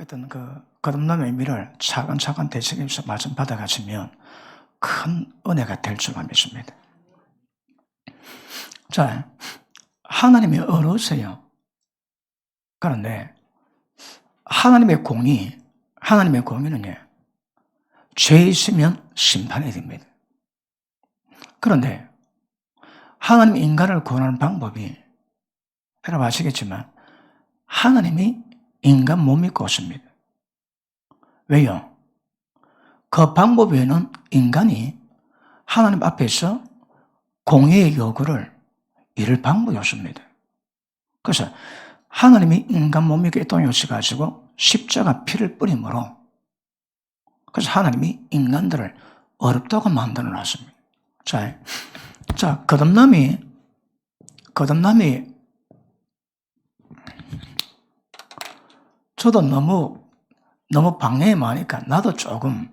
어떤 거듭남의 의미를 차근차근 되새기면서 말씀 받아가시면 큰 은혜가 될 줄만 믿습니다. 자, 하나님이 어려우세요. 그런데 하나님의 공의는요, 죄 있으면 심판이 됩니다. 그런데 하나님이 인간을 구원하는 방법이, 여러분 아시겠지만 하나님이 인간 못 믿고 없습니다. 왜요? 그 방법 외에는 인간이 하나님 앞에서 공의의 요구를 이룰 방법이 없습니다. 그래서 하나님이 인간 못 믿게 이 땅에 오셔가지고 십자가 피를 뿌림으로, 그래서 하나님이 인간들을 어렵다고 만들어 놨습니다. 자, 거듭남이 저도 너무 방해가 많으니까 나도 조금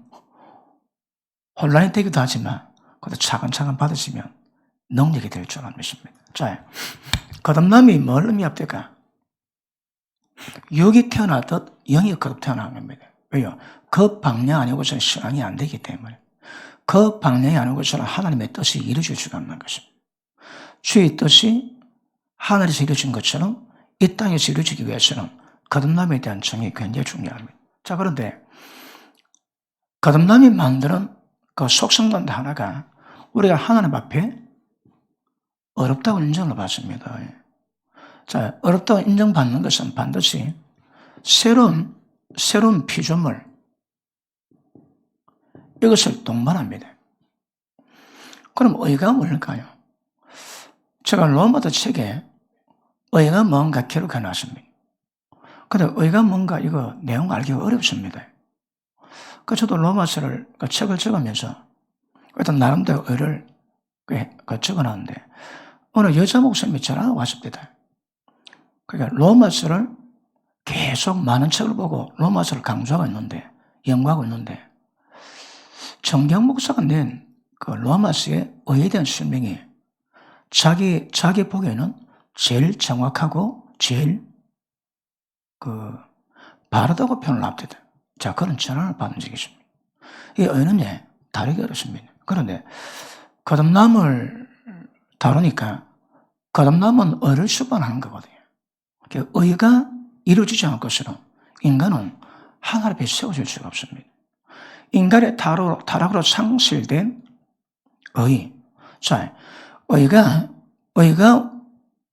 혼란이 되기도 하지만 그래도 차근차근 받으시면 능력이 될 줄 믿습니다. 자, 거듭남이 뭘 의미합니까? 육이 태어나듯 영이 거듭 태어나는 겁니다. 왜요? 그 방향 아니고서는 신앙이 안 되기 때문에. 그 방향이 아니고서는 하나님의 뜻이 이루어지지가 않는 것입니다. 주의 뜻이 하늘에서 이루어진 것처럼 이 땅에서 이루어지기 위해서는 거듭남에 대한 정이 굉장히 중요합니다. 자, 그런데 거듭남이 만드는 그 속성도 하나가 우리가 하나님 앞에 어렵다고 인정을 받습니다. 자, 어렵다고 인정받는 것은 반드시 새로운 피조물, 이것을 동반합니다. 그럼 의가 뭘까요? 제가 로마서 책에 의가 뭔가 기록해 놨습니다. 그런데 의가 뭔가 이거 내용 알기가 어렵습니다. 그 저도 로마서를 책을 적으면서 일단 나름대로 의를 적어놨는데 어느 여자 목사님이 전화가 왔습니다. 그러니까 로마서를 계속 많은 책을 보고 로마서를 강조하고 있는데, 연구하고 있는데, 정경 목사가 낸 그 로마서의 의에 대한 설명이 자기 보기에는 제일 정확하고 제일 바르다고 표현을 합니다. 자, 그런 전화를 받은 적이 있습니다. 이 의는 다르게 어렵습니다. 그런데 거듭남을 다루니까 거듭남은 의를 수반하는 거거든요. 의가 이루어지지 않을 것으로 인간은 하나님 앞에 세워질 수가 없습니다. 인간의 타락으로 상실된 의. 자, 의가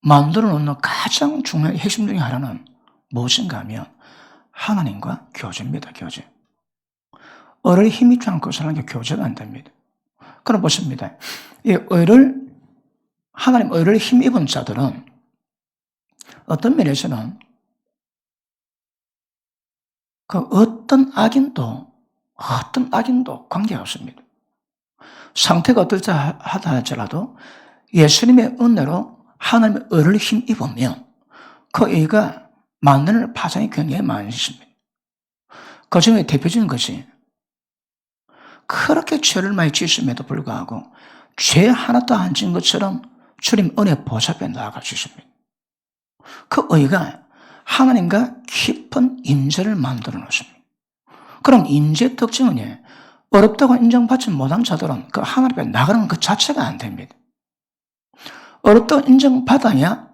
만들어 놓는 가장 중요한 핵심 중에 하나는 무엇인가 하면 하나님과 교제입니다. 교제. 의를 힘입지 않고 사는 게 교제가 안 됩니다. 그럼 보십니다. 이 하나님 의를 힘입은 자들은 어떤 면에서는 어떤 악인도 관계가 없습니다. 상태가 어떨까 하다 할지라도 예수님의 은혜로 하나님의 의를 힘입으면 그 의가 만드는 파장이 굉장히 많이 있습니다. 그 중에 대표적인 것이 그렇게 죄를 많이 지었음에도 불구하고 죄 하나도 안 지은 것처럼 주님 은혜 보좌에 나아갈 수 있습니다. 그 의가 하나님과 깊은 임재를 만들어 놓습니다. 그럼 임재의 특징은 어렵다고 인정받지 못한 자들은 그 하나님 앞에 나가는 그 자체가 안 됩니다. 어렵다고 인정받아야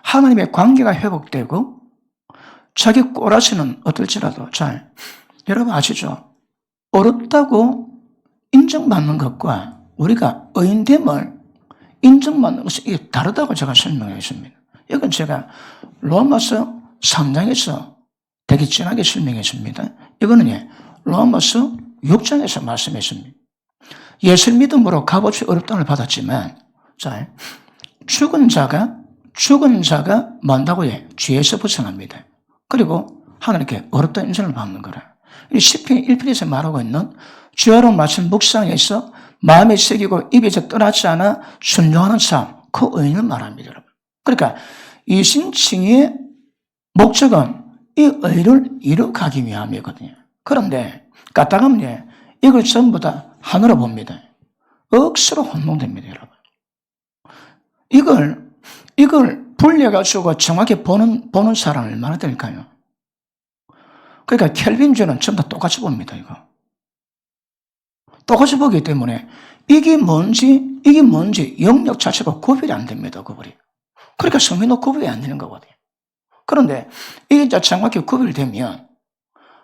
하나님의 관계가 회복되고 자기 꼬라지는 어떨지라도 여러분 아시죠? 어렵다고 인정받는 것과 우리가 의인됨을 인정받는 것이 이게 다르다고 제가 설명했습니다. 이건 제가 로마서 3장에서 되게 진하게 설명했습니다. 이거는 로마서 6장에서 말씀했습니다. 예수 믿음으로 값없이 어렵다움을 받았지만, 죽은 자가 뭔다고 죄에서 벗어납니다. 그리고 하나님께 어렵다는 인생을 받는 거라. 이 시편 1편에서 말하고 있는 주야로 말씀 묵상에서 마음에 새기고 입에서 떠나지 않아 순종하는 삶, 그 의인을 말합니다, 여러분. 그러니까 이 신칭의 목적은 이 의를 이루어가기 위함이거든요. 그런데 까딱하면 이걸 전부 다 하늘로 봅니다. 억수로 혼동됩니다, 여러분. 이걸 분리해가지고 정확히 보는 사람은 얼마나 될까요? 그러니까 켈빈주는 전부 다 똑같이 봅니다, 이거. 똑같이 보기 때문에 이게 뭔지 영역 자체가 구별이 안 됩니다, 구별이. 그러니까 성민도 구별이 안 되는 거거든요. 그런데 이게 정확히 구별되면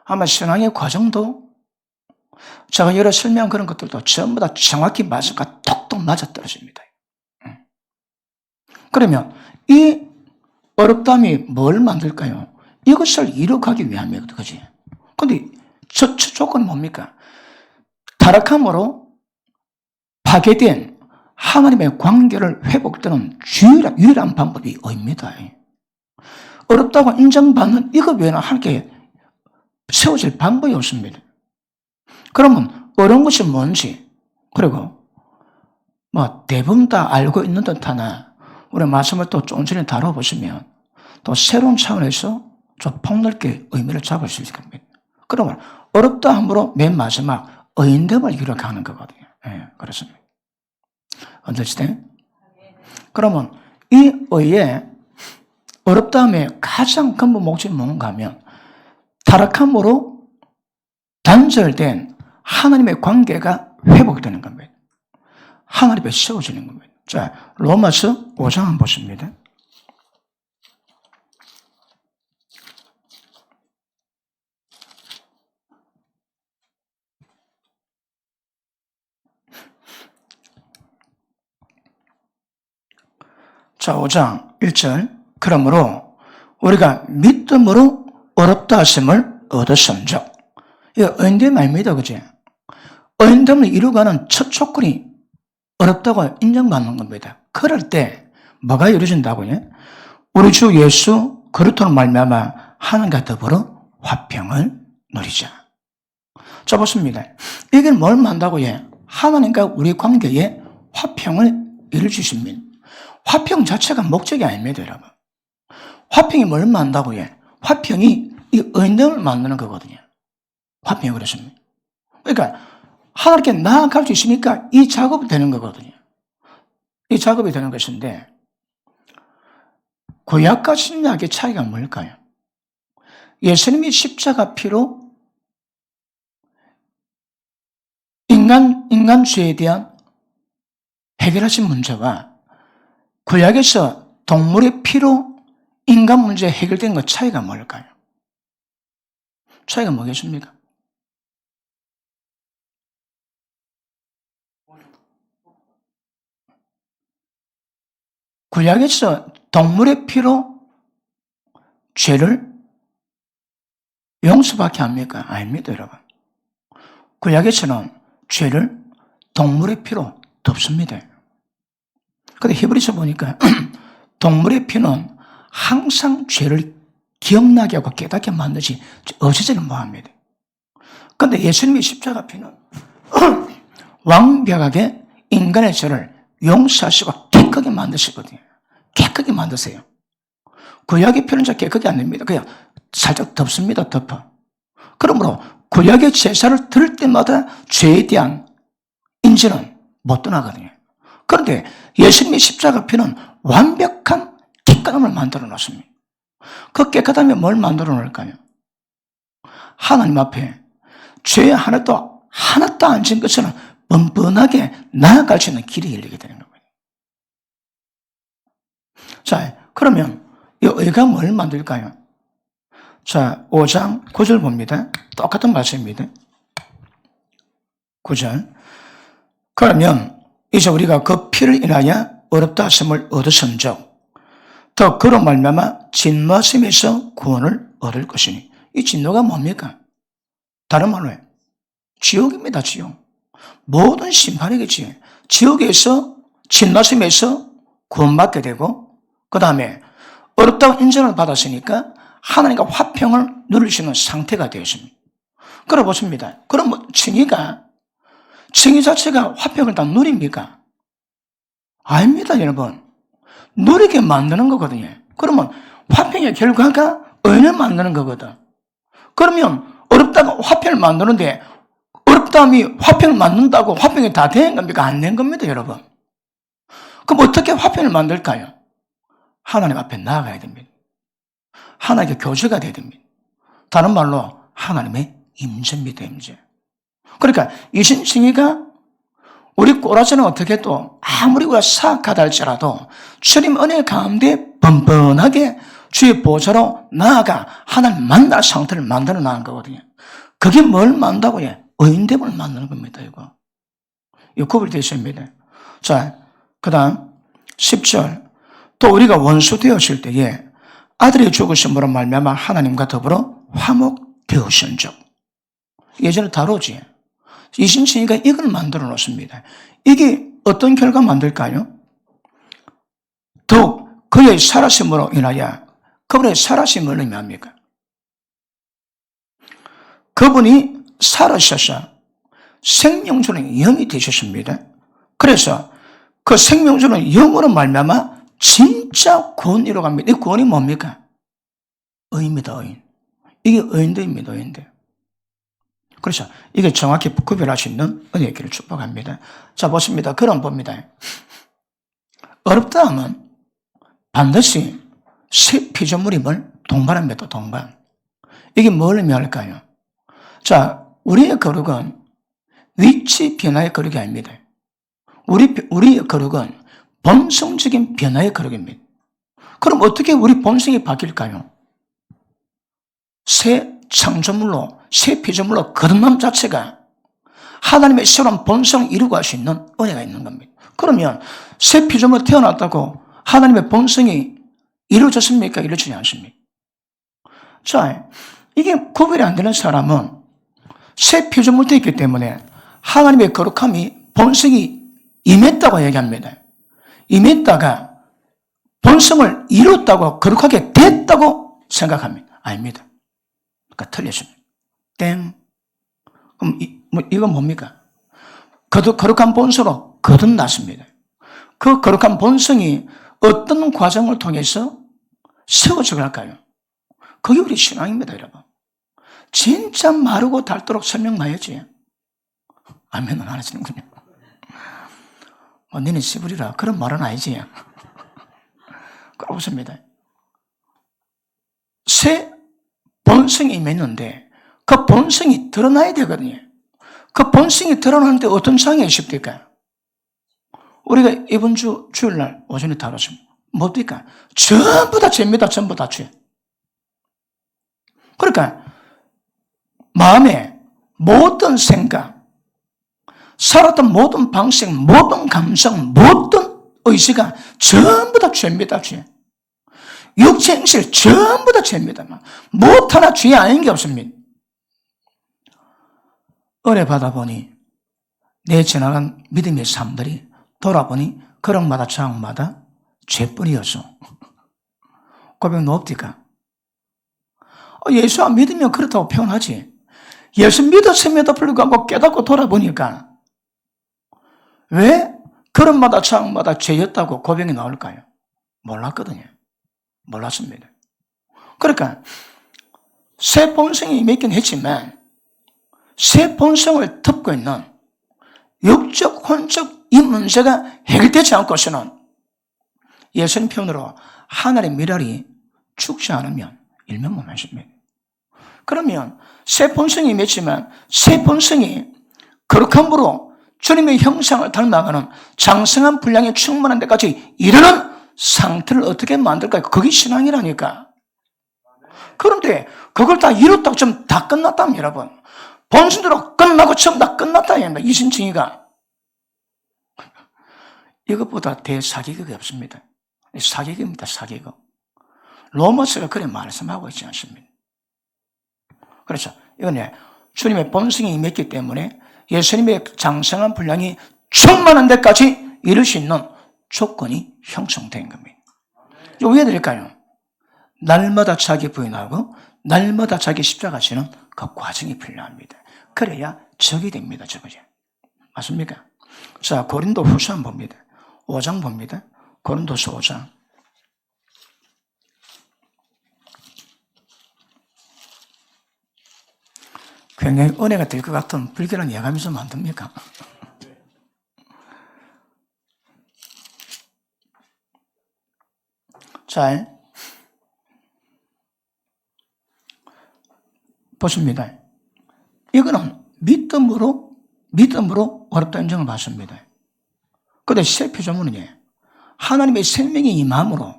아마 신앙의 과정도 제가 여러 설명한 그런 것들도 전부 다 정확히 맞을까 톡톡 맞아떨어집니다. 그러면 이 어렵담이 뭘 만들까요? 이것을 이룩하기 위함이거든, 그지? 근데 첫 조건은 뭡니까? 타락함으로 파괴된 하나님의 관계를 회복되는 유일한 방법이 의입니다. 어렵다고 인정받는 이것 외에는 하나님께 세워질 방법이 없습니다. 그러면 어려운 것이 뭔지, 그리고 대부분 다 알고 있는 듯 하나, 우리 말씀을 또 좀 전에 다뤄보시면 또 새로운 차원에서 좀 폭넓게 의미를 잡을 수 있을 겁니다. 그러면 어렵다 함으로 맨 마지막 의인됨을 기록하는 거거든요. 그렇습니다. 언더스탠드? 그러면 이 의에 어렵다함의 가장 근본 목적이 뭔가 하면 타락함으로 단절된 하나님의 관계가 회복되는 겁니다. 하나님에 세워지는 겁니다. 자, 로마서 5장 한번 보십니다. 자, 5장 1절. 그러므로 우리가 믿음으로 어렵다 하심을 얻었음즉. 이거 의인됨 아닙니다, 그지? 의인됨을 이루가는 첫 조건이 어렵다고 인정받는 겁니다. 그럴 때 뭐가 이루어진다고요? 우리 주 예수 그리스도로 말미암아 하나님과 더불어 화평을 누리자. 자, 보십니다. 이게 뭘 만다고요? 하나님과 우리 관계에 화평을 이룰 주십니다. 화평 자체가 목적이 아닙니다, 여러분. 화평이 뭘 만다고요? 화평이 이 의인됨을 만드는 거거든요. 화평이 그렇습니다. 그러니까 하나님께 나아갈 수 있으니까 이 작업이 되는 거거든요. 이 작업이 되는 것인데 구약과 신약의 차이가 뭘까요? 예수님이 십자가 피로 인간 죄에 대한 해결하신 문제와 구약에서 동물의 피로 인간 문제 해결된 것 차이가 뭘까요? 차이가 뭐겠습니까? 구약에서 동물의 피로 죄를 용서밖에 합니까? 아닙니다, 여러분. 구약에서는 죄를 동물의 피로 덮습니다. 그런데 히브리서 보니까 동물의 피는 항상 죄를 기억나게 하고 깨닫게 만드지 없애지는 못합니다. 그런데 예수님의 십자가 피는 완벽하게 인간의 죄를 용서하시고 깨끗하게 만드시거든요. 깨끗하게 만드세요. 구약의 피는 잘 깨끗하게 안 됩니다. 그냥 살짝 덮습니다, 덮어. 그러므로 구약의 제사를 들을 때마다 죄에 대한 인지는 못 떠나거든요. 그런데 예수님의 십자가 피는 완벽한 깨끗함을 만들어 놓습니다. 그 깨끗함이 뭘 만들어 놓을까요? 하나님 앞에 죄 하나도 안 진 것처럼 뻔뻔하게 나아갈 수 있는 길이 열리게 되는 겁니다. 자, 그러면 이 의가 뭘 만들까요? 자, 5장 9절 봅니다. 똑같은 말씀입니다. 9절. 그러면 이제 우리가 그 피를 인하여 어렵다 하심을 얻었은즉 더 그로 말미암아 진노하심에서 구원을 얻을 것이니. 이 진노가 뭡니까? 다른 말로 지옥입니다, 지옥. 모든 심판이겠지. 지옥에서 진노하심에서 구원받게 되고 그 다음에 어렵다고 인정을 받았으니까 하나님과 화평을 누릴 수 있는 상태가 되었습니다. 그래 보십니다. 그럼 칭의 자체가 화평을 다 누립니까? 아닙니다, 여러분. 누리게 만드는 거거든요. 그러면 화평의 결과가 의를 만드는 거거든. 그러면 어렵다고 화평을 만드는데 어렵다함이 화평을 만든다고 화평이 다 된 겁니까? 안 된 겁니다, 여러분. 그럼 어떻게 화평을 만들까요? 하나님 앞에 나아가야 됩니다. 하나님께 교제가 돼야 됩니다. 다른 말로 하나님의 임재입니다. 임재. 그러니까 이신칭의가 우리 꼬라지는 어떻게 해도 아무리 우리가 사악하다 할지라도 주님 은혜 가운데 번번하게 주의 보좌로 나아가 하나님 만날 상태를 만들어 나간 거거든요. 그게 뭘 만든다고요? 의인됨을 만드는 겁니다. 이거 구별되어 있습니다. 자, 그 다음 10절 또 우리가 원수 되었을 때에 아들의 죽으심으로 말미암아 하나님과 더불어 화목되으신즉. 예전에 다루지. 이신칭의가 이걸 만들어 놓습니다. 이게 어떤 결과 만들까요? 더욱 그의 살아심으로 인하여, 그분의 살아심을 의미합니까? 그분이 살아셔서 생명주는 영이 되셨습니다. 그래서 그 생명주는 영으로 말미암아 진짜 구원 이루어갑니다. 이 구원이 뭡니까? 의입니다. 의인. 이게 의인들입니다. 의인들. 그래서 이게 정확히 구별할 수 있는 은혜의 길을 축복합니다. 자, 보십니다. 그럼 봅니다. 어렵다 하면 반드시 새 피조물임을 동반합니다. 동반. 이게 뭘 의미할까요? 자, 우리의 거룩은 위치 변화의 거룩이 아닙니다. 우리의 거룩은 본성적인 변화의 거룩입니다. 그럼 어떻게 우리 본성이 바뀔까요? 새 창조물로, 새 피조물로 거듭남 자체가 하나님의 새로운 본성을 이루고 할 수 있는 은혜가 있는 겁니다. 그러면 새 피조물로 태어났다고 하나님의 본성이 이루어졌습니까? 이루어지지 않습니까? 자, 이게 구별이 안 되는 사람은 새 피조물도 있기 때문에 하나님의 거룩함이 본성이 임했다고 얘기합니다. 임했다가 본성을 이뤘다고 거룩하게 됐다고 생각합니다. 아닙니다. 그러니까 틀렸습니다. 땡. 그럼 이건 뭡니까? 거룩한 본성으로 거듭났습니다. 그 거룩한 본성이 어떤 과정을 통해서 세워져 갈까요? 그게 우리 신앙입니다, 여러분. 진짜 마르고 닳도록 설명나야지. 아멘은 안 하시는군요. 너는 씨부리라. 그런 말은 아니지. 그렇습니다. 새 본성이 임했는데 그 본성이 드러나야 되거든요. 그 본성이 드러나는데 어떤 상황이 있습니까? 우리가 이번 주일날 오전에 다뤘습니다. 뭡니까? 전부 다 죄입니다. 전부 다 죄. 그러니까 마음에 모든 생각, 살았던 모든 방식, 모든 감성, 모든 의지가 전부 다 죄입니다. 죄. 육체 행실 전부 다 죄입니다. 못 하나 죄 아닌 게 없습니다. 은혜 받아보니 내 지나간 믿음의 삶들이 돌아보니 그릇마다 장마다 죄뿐이었어. 고백 높디까? 예수 안 믿으면 그렇다고 표현하지. 예수 믿었음에도 불구하고 깨닫고 돌아보니까 왜 그릇마다 장마다 죄였다고 고백이 나올까요? 몰랐거든요. 몰랐습니다. 그러니까 새 본성이 임했긴 했지만 새 본성을 덮고 있는 육적, 혼적 이 문제가 해결되지 않고서는 예수님 표현으로 하늘의 미랄이 죽지 않으면 일면무명십니다. 그러면 새 본성이 임했지만 새 본성이 거룩함으로 주님의 형상을 닮아가는 장성한 분량이 충만한 데까지 이르는 상태를 어떻게 만들까요? 그게 신앙이라니까. 그런데 그걸 다 이뤘다고 좀 다 끝났다면 여러분. 본순대로 끝나고 전부 다 끝났다. 이신칭의가. 이것보다 대사기극이 없습니다. 사기극입니다. 사기극. 로마서가 그래 말씀하고 있지 않습니다. 그렇죠. 이건 주님의 본성이 임했기 때문에 예수님의 장성한 분량이 충만한 데까지 이룰 수 있는 조건이 형성된 겁니다. 이거 왜 드릴까요? 날마다 자기 부인하고 날마다 자기 십자가 지는 그 과정이 필요합니다. 그래야 적이 됩니다. 적이죠. 맞습니까? 자, 고린도 후서 한번 봅니다. 5장 봅니다. 고린도서 5장. 굉장히 은혜가 될 것 같은 불길한 예감이 좀 안 듭니까? 자, 보십니다. 이거는 믿음으로 어렵다 인정을 받습니다. 그런데 새 피조물은요, 하나님의 생명이 임함으로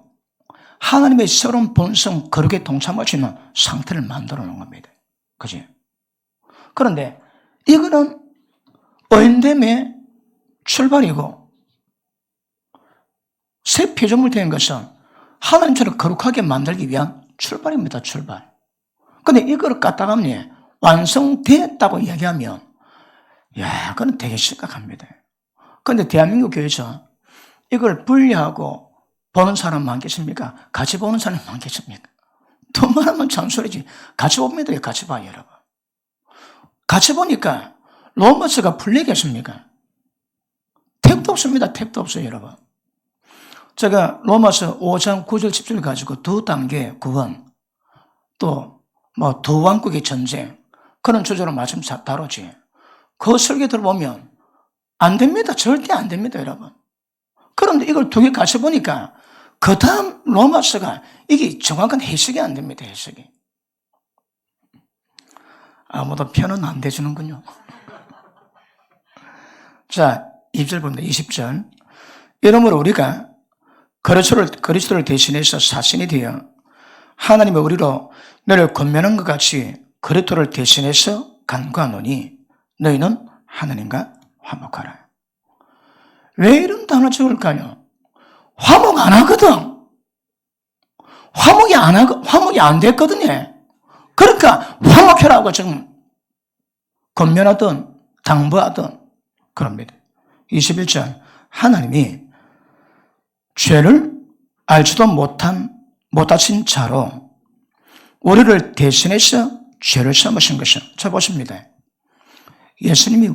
하나님의 새로운 본성, 거룩에 동참할 수 있는 상태를 만들어 놓은 겁니다. 그지? 그런데 이거는 의인됨의 출발이고, 새 피조물 된 것은 하나님처럼 거룩하게 만들기 위한 출발입니다. 출발. 그런데 이걸 갖다가 완성됐다고 이야기하면, 야, 그건 되게 심각합니다. 그런데 대한민국 교회에서 이걸 분리하고 보는 사람 많겠습니까? 같이 보는 사람이 많겠습니까? 돈 많으면 잔소리지. 같이 봅니다. 같이 봐요, 여러분. 같이 보니까 로마서가 풀리겠습니까? 택도 없습니다. 택도 없어요, 여러분. 제가 로마서 5장 9절 10절 가지고 두 단계 구원, 또 두 왕국의 전쟁, 그런 주제로 말씀 다루지. 그 설교 들어보면 안 됩니다. 절대 안 됩니다, 여러분. 그런데 이걸 두 개 같이 보니까 그 다음 로마서가 이게 정확한 해석이 안 됩니다. 해석이. 아무도 편은 안 대주는군요. 자, 20절 봅니다. 20절. 이러므로 우리가 그리스도를 대신해서 사신이 되어 하나님의 우리로 너를 권면한 것 같이 그리스도를 대신해서 간구하노니 너희는 하나님과 화목하라. 왜 이런 단어 적을까요? 화목 안 하거든. 화목이 안 됐거든요. 그러니까 화목해라고 지금 권면하든 당부하든 그럽니다. 21절. 하나님이 죄를 알지도 못하신 자로 우리를 대신해서 죄를 삼으신 것은, 자 보십니다. 예수님이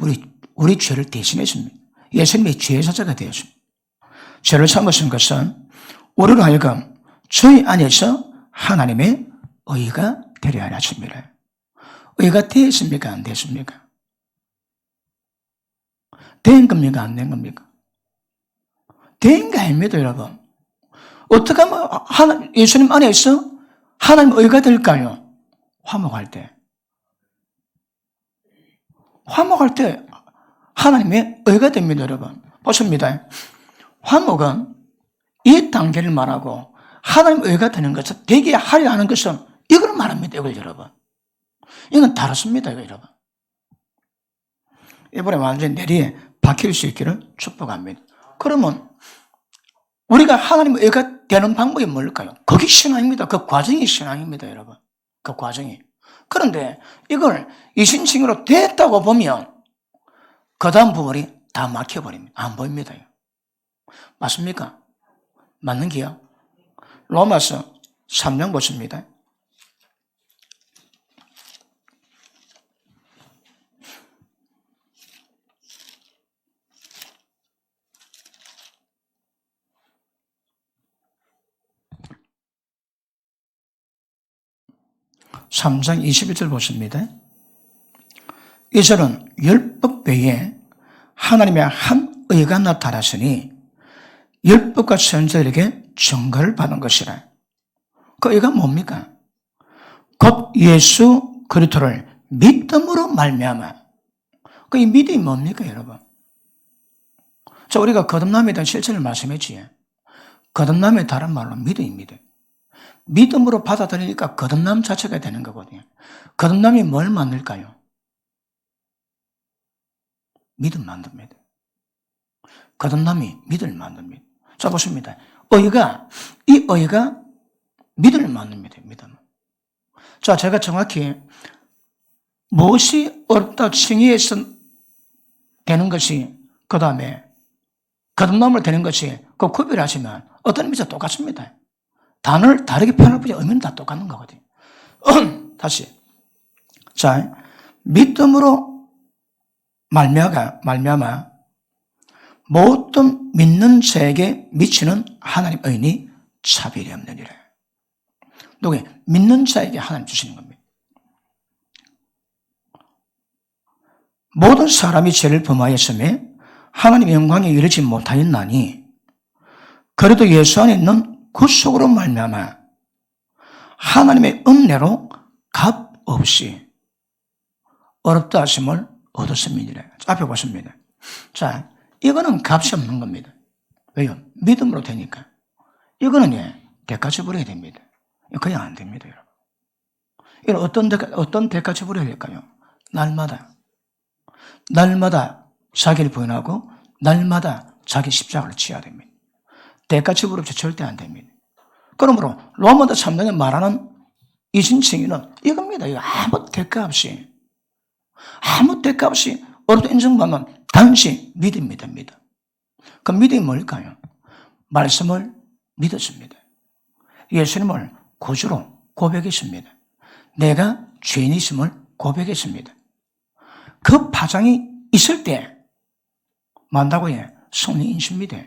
우리 죄를 대신했습니다. 예수님이 제사자가 되었습니다. 죄를 삼으신 것은 우리로 하여금 저희 안에서 하나님의 의가 되려 하려 하십니다. 의가 되었습니까? 안 됐습니까? 된 겁니까? 안 된 겁니까? 된 게 아닙니다, 여러분. 어떻게 하면 예수님 안에서 하나님의 의가 될까요? 화목할 때 하나님의 의가 됩니다, 여러분. 보십니다. 화목은 이 단계를 말하고 하나님의 의가 되는 것은 되게 하려 하는 것은 이걸 말합니다, 이걸 여러분. 이건 다릅니다, 이거 여러분. 이번에 완전히 내리에 박힐 수 있기를 축복합니다. 그러면 우리가 하나님의 의가 되는 방법이 뭘까요? 그게 신앙입니다. 그 과정이 신앙입니다, 여러분. 그 과정이. 그런데 이걸 이신칭으로 됐다고 보면 그 다음 부분이 다 막혀버립니다. 안 보입니다. 맞습니까? 맞는 기요? 로마서 3장 보십니다. 삼 장 21절 보십니다. 이 절은 율법 외에 하나님의 한 의가 나타났으니 율법과 선지자들에게 증거를 받은 것이라. 그 의가 뭡니까? 곧 예수 그리스도를 믿음으로 말미암아. 그 이 믿음이 뭡니까, 여러분? 자, 우리가 거듭남에 대한 실천을 말씀했지. 거듭남의 다른 말로 믿음입니다. 믿음으로 받아들이니까 거듭남 자체가 되는 거거든요. 거듭남이 뭘 만들까요? 믿음 만듭니다. 거듭남이 믿음을 만듭니다. 자, 보십니다. 이 의가 믿음을 만듭니다. 믿음. 자, 제가 정확히 무엇이 어렵다 칭의해서 되는 것이, 그 다음에 거듭남을 되는 것이 그 구별하시면 어떤 의미에서 똑같습니다. 단어를 다르게 표현할 뿐이지 의미는 다 똑같은 거거든요. 다시. 자, 믿음으로 말미암아 모든 믿는 자에게 미치는 하나님 의인이 차별이 없느니라. 누구? 믿는 자에게 하나님 주시는 겁니다. 모든 사람이 죄를 범하였으며 하나님의 영광에 이르지 못하였나니 그래도 예수 안에 있는 구속으로 말미암아 하나님의 은혜로 값없이 어렵다 하심을 얻었음이니라. 앞에 보십니다. 자, 이거는 값이 없는 겁니다. 왜요? 믿음으로 되니까. 이거는 대가 지불해야 됩니다. 그냥 안 됩니다, 여러분. 이건 어떤 대가 지불해야 될까요? 날마다 자기를 부인하고 날마다 자기 십자가를 지어야 됩니다. 대가 지불 없이 절대 안 됩니다. 그러므로 로마서 3장에 말하는 이 진칭이는 이겁니다. 이거 아무 대가 없이 어렵도 인정받는 단지 믿음입니다. 믿음. 그 믿음이 뭘까요? 말씀을 믿었습니다. 예수님을 구주로 고백했습니다. 내가 죄인이심을 고백했습니다. 그 파장이 있을 때 만다고요. 성령 인십니다.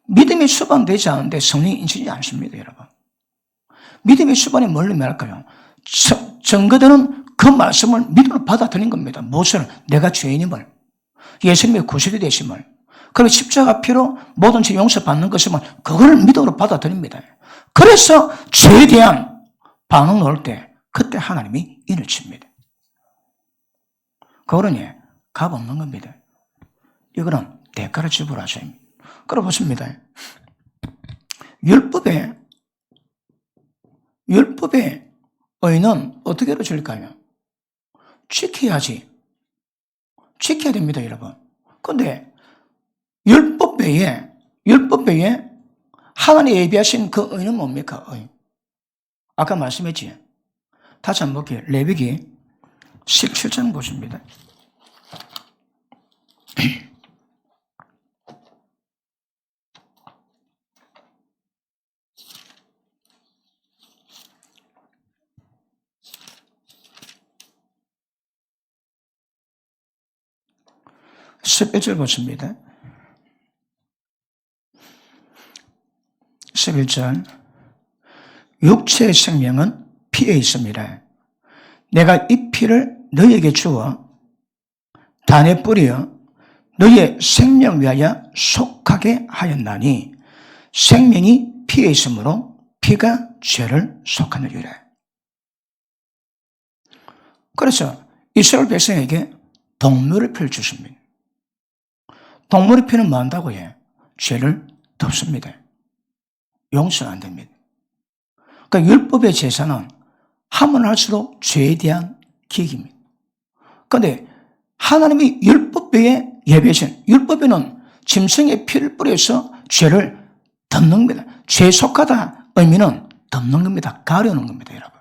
믿음이 수반되지 않는데 성령 인치지 않습니다, 여러분. 믿음의 수반이 뭘로 말할까요? 증거되는 그 말씀을 믿음으로 받아들인 겁니다. 무엇을? 내가 죄인임을, 예수님의 구실이 되심을, 그리고 십자가 피로 모든 죄 용서받는 것임을 그걸 믿음으로 받아들입니다. 그래서 죄에 대한 반응 나올 때 그때 하나님이 인을 칩니다. 그거는 값 없는 겁니다. 이거는 대가를 지불하셔야 합니다. 그럼 보십니다. 율법의 의는 어떻게 이루어질까요? 지켜야 됩니다, 여러분. 그런데 율법 외에 하나님이 예비하신 그 의는 뭡니까? 의. 아까 말씀했지. 다시 한번 볼게요. 레위기 17장 보십니다. 11절 보십니다. 11절 육체의 생명은 피에 있습니다. 내가 이 피를 너희에게 주어 단에 뿌려 너희의 생명 위하여 속하게 하였나니 생명이 피에 있으므로 피가 죄를 속하느니라. 그래서 이스라엘 백성에게 동물의 피를 주십니다. 동물의 피는 뭐 한다고 해? 죄를 덮습니다. 용서가 안 됩니다. 그러니까 율법의 제사는 하면 할수록 죄에 대한 기익입니다. 그런데 하나님이 율법에 예배하신 율법에는 짐승의 피를 뿌려서 죄를 덮는 겁니다. 죄에 속하다 의미는 덮는 겁니다. 가려는 겁니다, 여러분.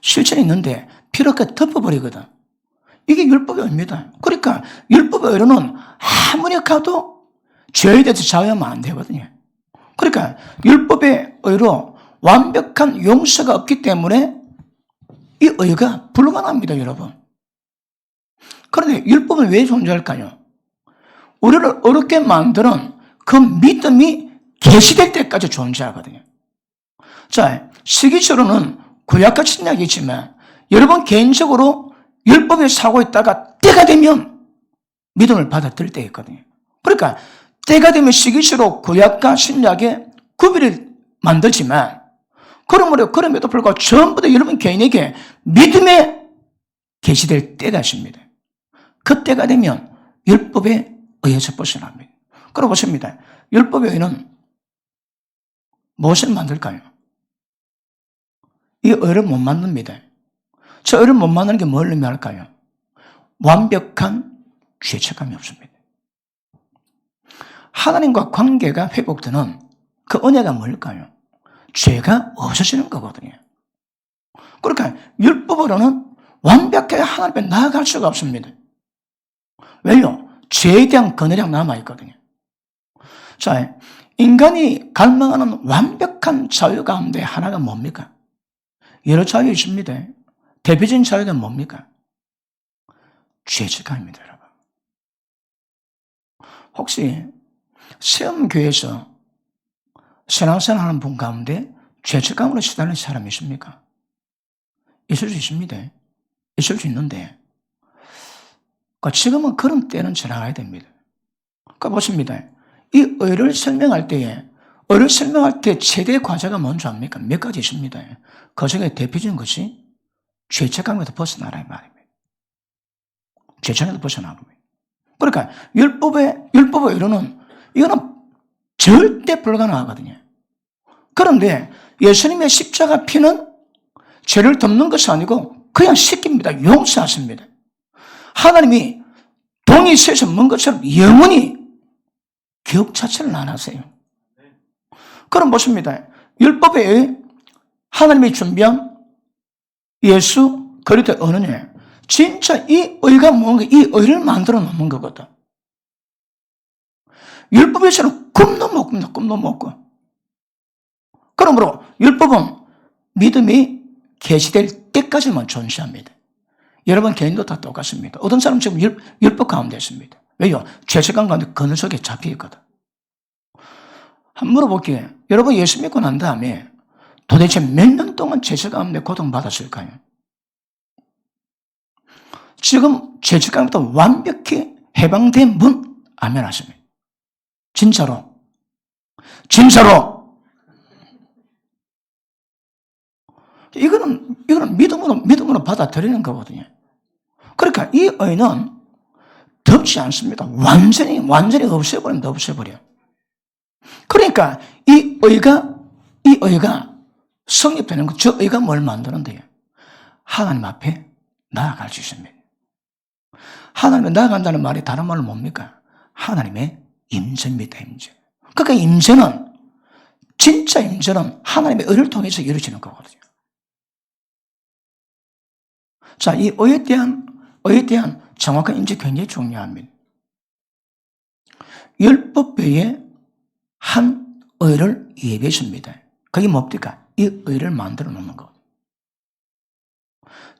실천이 있는데 피를 그렇게 덮어버리거든. 이게 율법의 의미다. 그러니까 율법의 의로는 아무리 가도 죄에 대해서 자유하면 안 되거든요. 그러니까 율법의 의로 완벽한 용서가 없기 때문에 이 의가 불가능합니다, 여러분. 그런데 율법은 왜 존재할까요? 우리를 어렵게 만드는 그 믿음이 계시될 때까지 존재하거든요. 자, 시기적으로는 구약과 신약이 있지만 여러분 개인적으로 율법에 사고 있다가 때가 되면 믿음을 받아들일 때가 있거든요. 그러니까 때가 되면 시기적으로 구약과 신약의 구별을 만들지만 그럼에도 불구하고 전부 다 여러분 개인에게 믿음에 계시될 때가 있습니다. 그때가 되면 율법에 의해서 벗어납니다. 그럼 보십니다. 율법의 의는 무엇을 만들까요? 이 의를 못 만듭니다. 저 의를 못 만드는 게 뭘 의미할까요? 완벽한 죄책감이 없습니다. 하나님과 관계가 회복되는 그 은혜가 뭘까요? 죄가 없어지는 거거든요. 그러니까 율법으로는 완벽하게 하나님 앞에 나아갈 수가 없습니다. 왜요? 죄에 대한 거느량 남아있거든요. 자, 인간이 갈망하는 완벽한 자유 가운데 하나가 뭡니까? 여러 자유 있습니다. 대표적인 자유가 뭡니까? 죄책감입니다, 여러분. 혹시 시험교회에서 신앙생활 하는 분 가운데 죄책감으로 시달리는 사람이 있습니까? 있을 수 있습니다. 있을 수 있는데 지금은 그런 때는 지나가야 됩니다. 그러니까 보십니다. 이 의를 설명할 때 최대 과제가 뭔지 압니까? 몇 가지 있습니다. 그 중에 대표적인 것이 죄책감에서 벗어나라는 말입니다. 죄천에서 벗어나는 거예요. 그러니까 율법의 의로는 이거는 절대 불가능하거든요. 그런데 예수님의 십자가 피는 죄를 덮는 것이 아니고 그냥 씻깁니다. 용서하십니다. 하나님이 동이 쇠에서 먼 것처럼 영원히 기억 자체를 안 하세요. 그럼 보십니다. 율법에 의해 하나님이 준비한 예수 그리스도의 언어에 진짜 이 의가 뭔가 이 의를 만들어 놓는 거거든. 율법에서는 꿈도 못 꿉니다. 꿈도 못 꿔. 그러므로 율법은 믿음이 계시될 때까지만 존재합니다. 여러분 개인도 다 똑같습니다. 어떤 사람은 지금 율법 가운데 있습니다. 왜요? 죄책감 가운데 그늘 속에 잡혀 있거든. 한번 물어볼게요. 여러분 예수 믿고 난 다음에 도대체 몇 년 동안 죄책감 가운데 고통받았을까요? 지금 죄책감부터 완벽히 해방된 분 아멘 하십니다. 진짜로. 진짜로. 이거는 믿음으로 받아들이는 거거든요. 그러니까 이 의는 덮지 않습니다. 완전히 없애버립니다. 없애버려. 그러니까 이 의가 성립되는 거, 저 의가 뭘 만드는데요? 하나님 앞에 나아갈 수 있습니다. 하나님에 나아간다는 말이 다른 말로 뭡니까? 하나님의 임재입니다. 임재. 그러니까 임재는 진짜 임재는 하나님의 의를 통해서 이루어지는 거거든요. 자, 이 의에 대한 정확한 인지 굉장히 중요합니다. 율법 외에 한 의를 예배했습니다. 그게 뭡니까? 이 의를 만들어 놓는 것.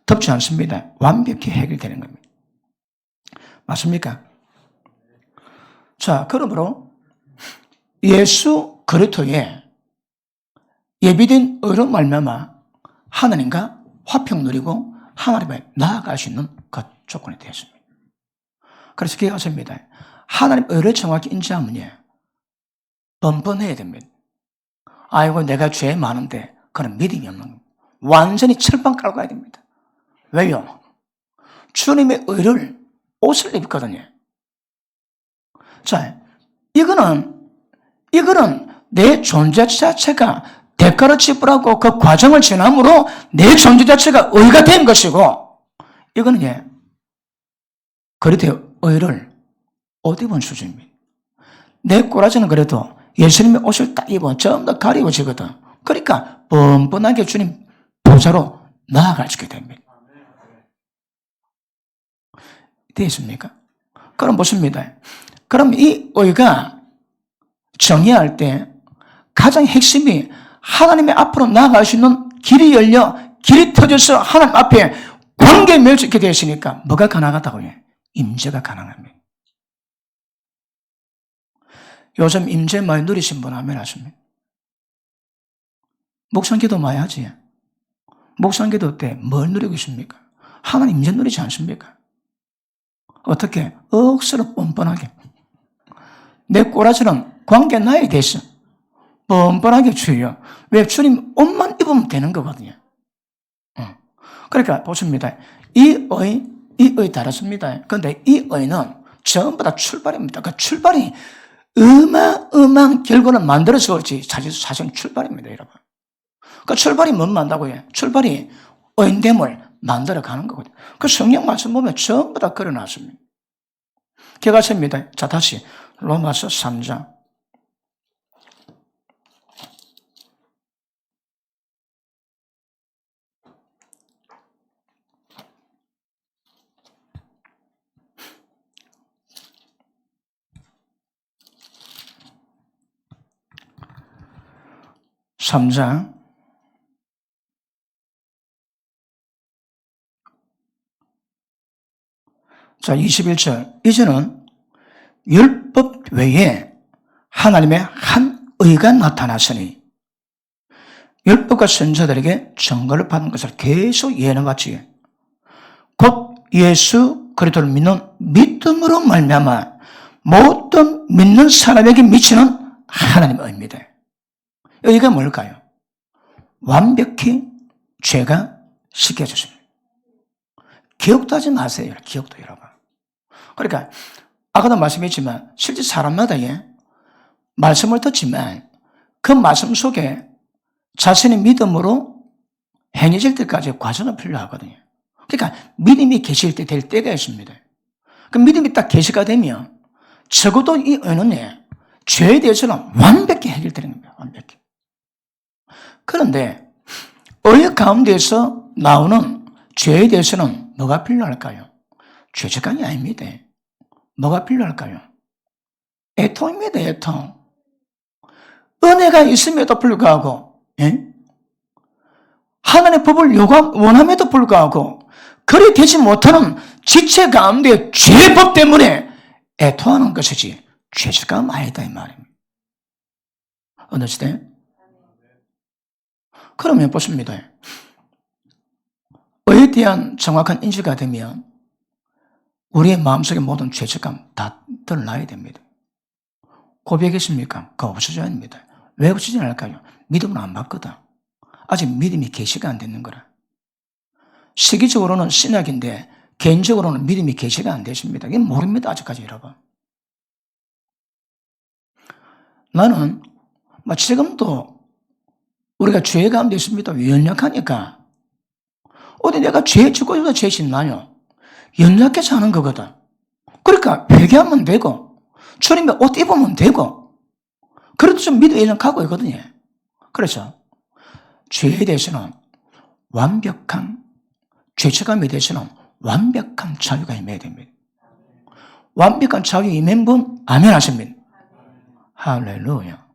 덮지 않습니다. 완벽히 해결되는 겁니다. 맞습니까? 자, 그러므로 예수 그리스도의 예비된 의로 말미암아 하나님과 화평 누리고 하나님에 나아갈 수 있는 그 조건이 되었습니다. 그래서 기억하십니다. 하나님 의를 정확히 인지하면요, 번번해야 됩니다. 아이고 내가 죄 많은데 그런 믿음이 없는 겁니다. 완전히 철판 깔고 가야 됩니다. 왜요? 주님의 의를 옷을 입거든요. 자, 이거는 내 존재 자체가 대가를 지불하고 그 과정을 지남으로 내 존재 자체가 의가 된 것이고, 이거는 그리스도의 의를 옷 입은 수준입니다. 내 꼬라지는 그래도 예수님의 옷을 딱 입으면 전부 다 가리워지거든. 그러니까 뻔뻔하게 주님 보좌로 나아갈 수 있게 됩니다. 되겠습니까? 그럼 보십니다. 그럼 이 의가 정의할 때 가장 핵심이 하나님의 앞으로 나아갈 수 있는 길이 열려 길이 터져서 하나님 앞에 관계에 맺을 수 있게 되었으니까 뭐가 가능하다고요? 임재가 가능합니다. 요즘 임재 많이 누리신 분 아멘 하십니다. 목상기도 많이 하지. 목상기도 때 뭘 누리고 있습니까? 하나님 임재 누리지 않습니까? 어떻게? 억수로 뻔뻔하게. 내 꼬라지는 관계 나에 대해서 뻔뻔하게 주여. 왜? 주님 옷만 입으면 되는 거거든요. 그러니까 보십니다. 이 의 다르습니다. 그런데 이 의는 전부 다 출발입니다. 그 출발이 어마어마한 결과를 만들어서 그렇지 사실 출발입니다, 여러분. 그 출발이 뭔 만다고요? 출발이 의인됨을 만들어가는 거거든요. 그 성경 말씀 보면 전부 다 그려놨습니다. 기억하십니다. 자, 다시 로마서 3장. 자, 21절. 이제는 율법 외에 하나님의 한 의가 나타났으니 율법과 선지자들에게 증거를 받은 것을 계속 예언같이 곧 예수 그리스도를 믿는 믿음으로 말미암아 모든 믿는 사람에게 미치는 하나님의 의입니다. 의가 뭘까요? 완벽히 죄가 씻겨졌습니다. 기억도 하지 마세요. 기억도 여러분. 그러니까 아까도 말씀했지만 실제 사람마다 말씀을 듣지만 그 말씀 속에 자신의 믿음으로 행해질 때까지 과정은 필요하거든요. 그러니까 믿음이 계실 때 될 때가 있습니다. 그 믿음이 딱 계시가 되면 적어도 이 의는 죄에 대해서는 완벽히 해결되는 겁니다. 완벽히. 그런데 의 가운데서 나오는 죄에 대해서는 뭐가 필요할까요? 죄책감이 아닙니다. 뭐가 필요할까요? 애통입니다. 애통. 은혜가 있음에도 불구하고 하나님의 법을 원함에도 불구하고 그리 되지 못하는 지체 가운데 죄법 때문에 애통하는 것이지 죄책감 아니다 이 말입니다. 어느 시대? 그러면 보십니다. 의에 대한 정확한 인지가 되면 우리의 마음속에 모든 죄책감 다 드러나야 됩니다. 고백했습니까? 그거 없어져야 합니다. 왜 없어지지 않을까요? 믿음은 안 받거든. 아직 믿음이 계시가 안 되는 거라. 시기적으로는 신약인데 개인적으로는 믿음이 계시가 안 되십니다. 이게 모릅니다. 아직까지 여러분. 나는 지금도 우리가 죄 가운데 있습니다. 연약하니까 어디 내가 죄 짓고 있어도 죄 짓나요? 연약해서 하는 거거든. 그러니까 회개하면 되고 주님의 옷 입으면 되고 그래도 좀 믿음이 가고 있거든요. 그래서 죄에 대해서는 완벽한 죄책감에 대해서는 완벽한 자유가 임해야 됩니다. 완벽한 자유 임한 분 아멘 하십니다. 할렐루야.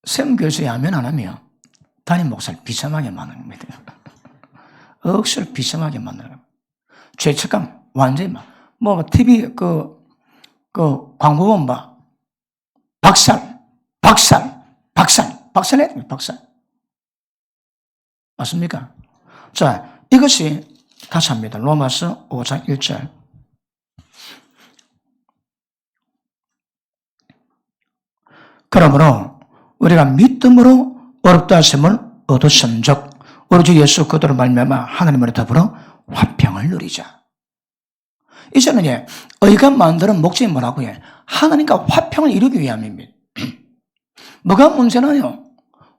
세움교회에서 아멘 안 하면 담임 목사를 비참하게 만드는 겁니다. 억수로 비참하게 만드는 겁니다. 죄책감 완전히 TV 광고 보면 박살해야 됩니다. 박살. 맞습니까? 자, 이것이 다시 합니다. 로마서 5장 1절. 그러므로 우리가 믿음으로 어렵다 하심을 얻었은즉 우리 주 예수 그리스도로 말미암아 하나님으로 더불어 화평을 누리자. 이제는 의가 만드는 목적이 뭐라고요? 하나님과 화평을 이루기 위함입니다. 뭐가 문제나요?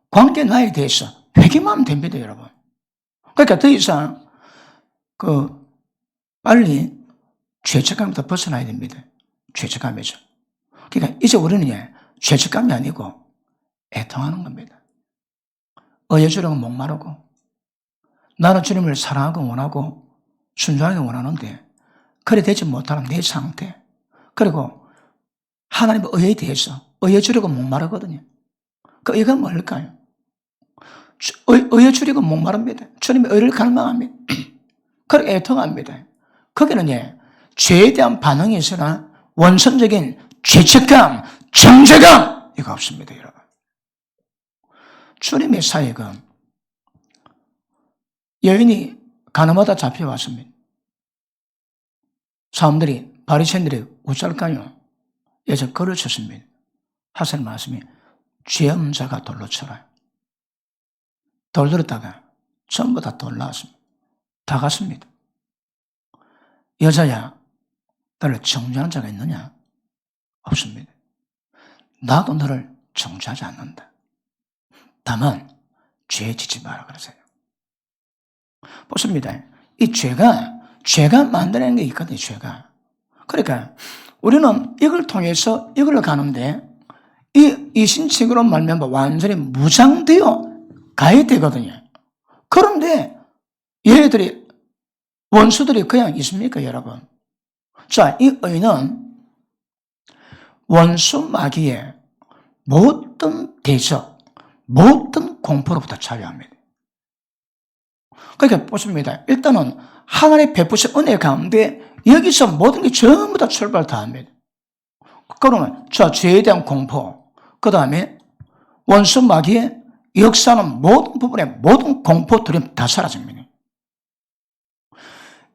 관계 나에 대해서 회개만 하면 됩니다, 여러분. 그러니까 더 이상 빨리 죄책감부터 벗어나야 됩니다. 죄책감이죠. 그러니까 이제 우리는 죄책감이 아니고 애통하는 겁니다. 의여주려고 목마르고 나는 주님을 사랑하고 원하고 순종하기 원하는데 그래 되지 못하는 내 상태 그리고 하나님의 의에 대해서 의여주려고 목마르거든요. 그 의가 뭘까요? 의여주려고 목마릅니다. 주님의 의를 갈망합니다. 그렇게 애통합니다. 거기는 죄에 대한 반응이 있으나 원천적인 죄책감, 정죄감 이거 없습니다, 여러분. 주님의 사역은 여인이 가나마다 잡혀왔습니다. 사람들이 바리새인들이 어쩔까요? 예전 걸을 쳤습니다. 하사님 말씀이 죄 없는 자가 돌로 쳐라. 돌 들었다가 전부 다 돌 나왔습니다. 다 갔습니다. 여자야, 너를 정죄하는 자가 있느냐? 없습니다. 나도 너를 정죄하지 않는다. 다만 죄 짓지 마라 그러세요. 보십니다. 이 죄가 만들어낸 게 있거든요. 죄가. 그러니까 우리는 이걸 통해서 이걸 가는데 이 이신책으로 말미암아 완전히 무장되어 가야 되거든요. 그런데 얘네들이 원수들이 그냥 있습니까, 여러분? 자, 이 의는 원수 마귀의 모든 대적, 모든 공포로부터 자유합니다. 그러니까 보십니다. 일단은 하나님의 베푸신 은혜 가운데 여기서 모든 게 전부 다 출발 다 합니다. 그러면 죄에 대한 공포, 그 다음에 원수 마귀의 역사는 모든 부분에 모든 공포, 두려움 다 사라집니다.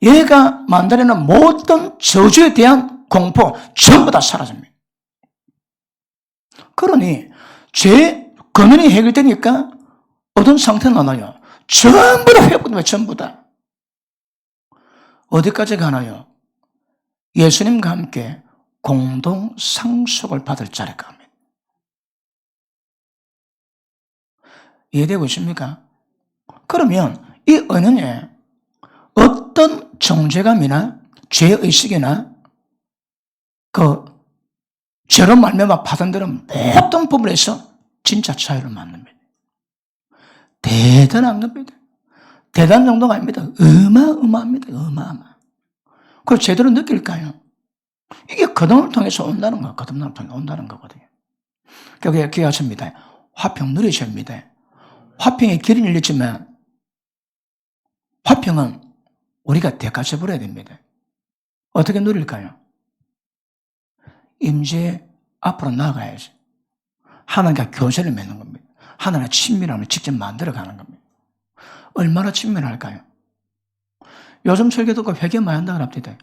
얘가 만들어내는 모든 저주에 대한 공포 전부 다 사라집니다. 그러니 죄 근원이 해결되니까 어떤 상태는 나나요? 전부 다 회복됩니다. 전부 다. 어디까지 가나요? 예수님과 함께 공동 상속을 받을 자리가 합니다. 이해되고 있습니까? 그러면 이 은은에 어떤 정죄감이나 죄의식이나 그 죄로 말미암아 받은 데는 모든 부분에서 진짜 자유를 만납니다. 대단한 겁니다. 대단한 정도가 아닙니다. 어마어마합니다. 어마어마. 그걸 제대로 느낄까요? 이게 거듭남을 통해서 온다는 거, 거듭남을 통해서 온다는 거거든요. 그게 기하십니다. 화평 누리셔야 합니다. 화평의 길은 열렸지만 화평은 우리가 대가쳐 버려야 됩니다. 어떻게 누릴까요? 임재 앞으로 나아가야지. 하나님과 교제를 맺는 겁니다. 하나님과 친밀함을 직접 만들어가는 겁니다. 얼마나 친밀할까요? 요즘 설교 듣고 회개 많이 한다고 합니다.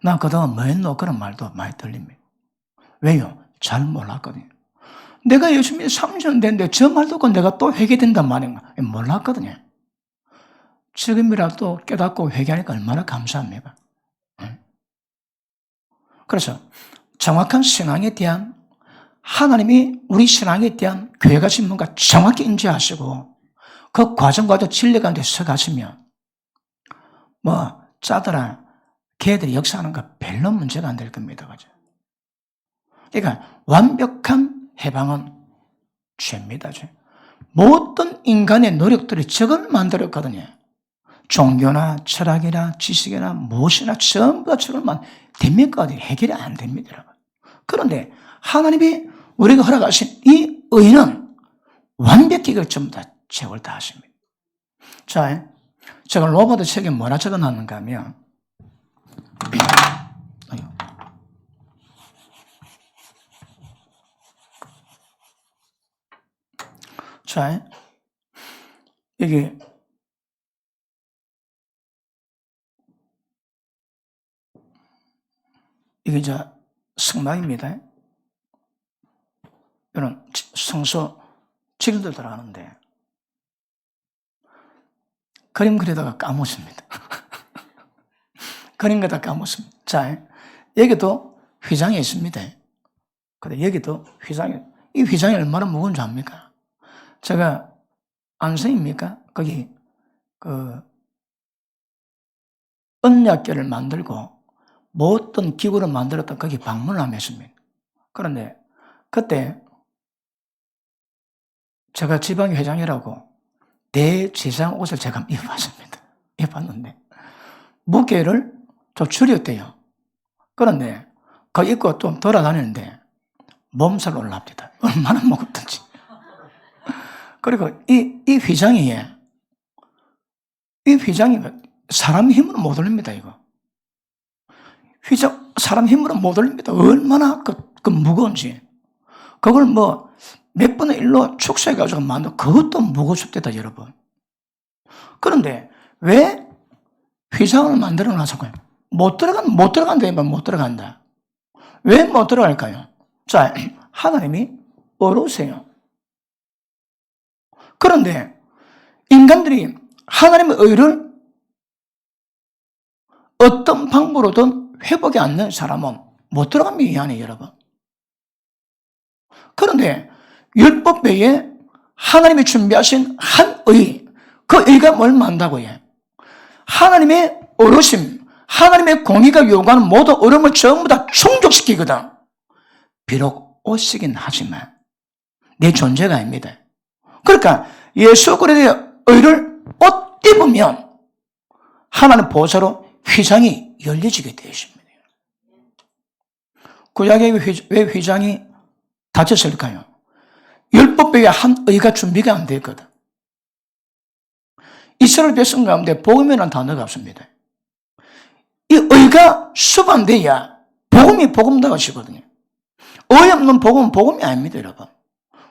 나 그동안 뭐 했노? 그런 말도 많이 들립니다. 왜요? 잘 몰랐거든요. 내가 예수님이 30년 됐는데 저 말 듣고 내가 또 회개된단 말인가? 몰랐거든요. 지금이라도 깨닫고 회개하니까 얼마나 감사합니까? 그래서 정확한 신앙에 대한 하나님이 우리 신앙에 대한 교회가 신문과 정확히 인지하시고 그 과정과도 진리 가운데 서가시면 뭐 짜더라 걔들이 역사하는 거 별로 문제가 안 될 겁니다. 그죠? 그러니까 완벽한 해방은 죄입니다. 죄. 모든 인간의 노력들이 적을 만들었거든요. 종교나 철학이나 지식이나 무엇이나 전부 다 적을만 됩니까? 해결이 안 됩니다. 여러분. 그런데 하나님이 우리가 허락하신 이 의는 완벽히 그 전부 다 제거를 다 하십니다. 자, 제가 로버트 책에 뭐라 적어놨는가 하면 자, 여기 이게 이제 성막입니다. 이런 성소 지금도 들어가는데 그림 그리다가 까먹습니다. 그림 그리다가 까먹습니다. 자, 여기도 휘장이 있습니다. 근데 여기도 휘장이, 이 휘장이 얼마나 무거운 줄 압니까? 제가 안성입니까? 거기 그 언약궤를 만들고 모든 기구를 만들었던 거기 방문을 하며 했습니다. 그런데 그때 제가 지방의 회장이라고 대지상 옷을 제가 입어봤습니다. 입어봤는데 무게를 좀 줄였대요. 그런데 그거 입고 좀 돌아다니는데 몸살 올라옵니다. 얼마나 무겁든지. 그리고 이 휘장이 사람 힘으로 못 올립니다, 이거. 휘장, 사람 힘으로 못 올립니다. 얼마나 그 무거운지. 그걸 뭐 몇 분의 1로 축소해가지고 만든 그것도 무겁습니다, 여러분. 그런데 왜 휘장을 만들어 놔서요? 못 들어간다, 못 들어간다. 왜 못 들어갈까요? 자, 하나님이 어려우세요. 그런데 인간들이 하나님의 의를 어떤 방법으로든 회복이 안 되는 사람은 못 들어갑니다, 이 안에 여러분. 그런데 율법 외에 하나님이 준비하신 한 의, 그 의가 뭘 만다고 해? 하나님의 어르심, 하나님의 공의가 요구하는 모든 어려움을 전부 다 충족시키거든. 비록 옷이긴 하지만 내 존재가 아닙니다. 그러니까 예수 그리스도의 의를 옷 입으면 하나님 보좌로 휘장이 열려지게 되어 있습니다. 구약에 왜 휘장이 닫혔을까요? 율법 외에 한 의가 준비가 안 됐거든. 이스라엘 백성 가운데 복음이라는 단어가 없습니다. 이 의가 수반돼야 복음이 복음다워지거든요. 의 없는 복음은 복음이 아닙니다, 여러분.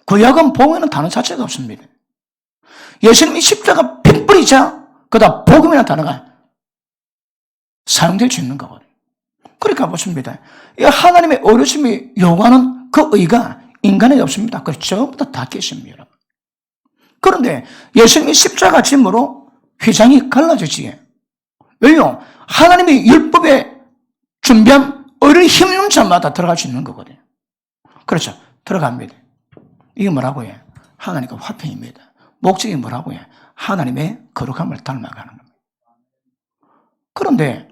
구약은 복음이라는 단어 자체가 없습니다. 예수님이 십자가 피 뿌리자 그다음 복음이라는 단어가 사용될 수 있는 거거든요. 그러니까 보십니다. 하나님의 어르심이 요구하는 그 의가 인간에게 없습니다. 그래서 전부 다 닫혀 있습니다, 여러분. 그런데 예수님이 십자가 짐으로 휘장이 갈라졌지. 왜요? 하나님의 율법에 준비한 의를 힘있는 자마다 들어갈 수 있는 거거든요. 그렇죠. 들어갑니다. 이게 뭐라고 해? 하나님과 화평입니다. 목적이 뭐라고 해? 하나님의 거룩함을 닮아가는 겁니다. 그런데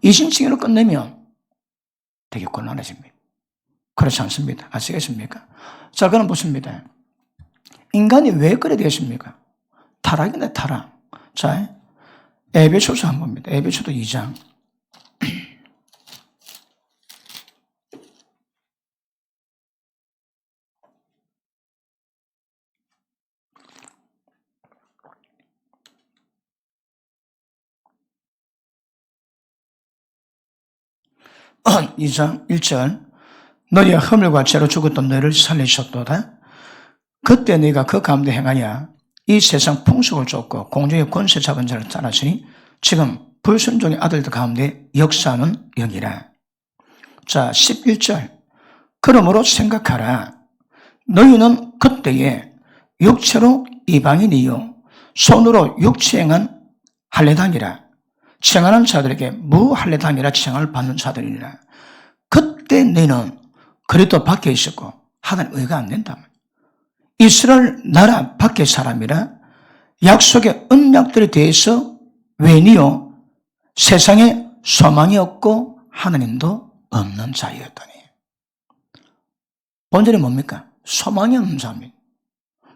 이신칭의로 끝내면 되게 곤란해집니다. 그렇지 않습니다. 아시겠습니까? 자, 그럼 보십니다. 인간이 왜 그래 되겠습니까? 타락이네, 타락. 자, 에베소서 한번 봅니다. 에베소서 2장. 이 장 1절. 너희의 허물과 죄로 죽었던 너희를 살리셨도다. 그때 너희가 그 가운데 행하여 이 세상 풍속을 쫓고 공중의 권세 잡은 자를 따랐으니 지금 불순종의 아들들 가운데 역사하는 영이라. 자, 11절. 그러므로 생각하라. 너희는 그때에 육체로 이방인이요 손으로 육체행한 할례당이라 칭하는 자들에게 무할례당이라 칭함을 받는 자들이니라. 그때 너희는 그리스도 밖에 있었고 하나님 의가 안 된다. 이스라엘 나라 밖의 사람이라 약속의 언약들에 대해서 웬이요 세상에 소망이 없고 하나님도 없는 자였더니. 본질이 뭡니까? 소망이 없는 자입니다.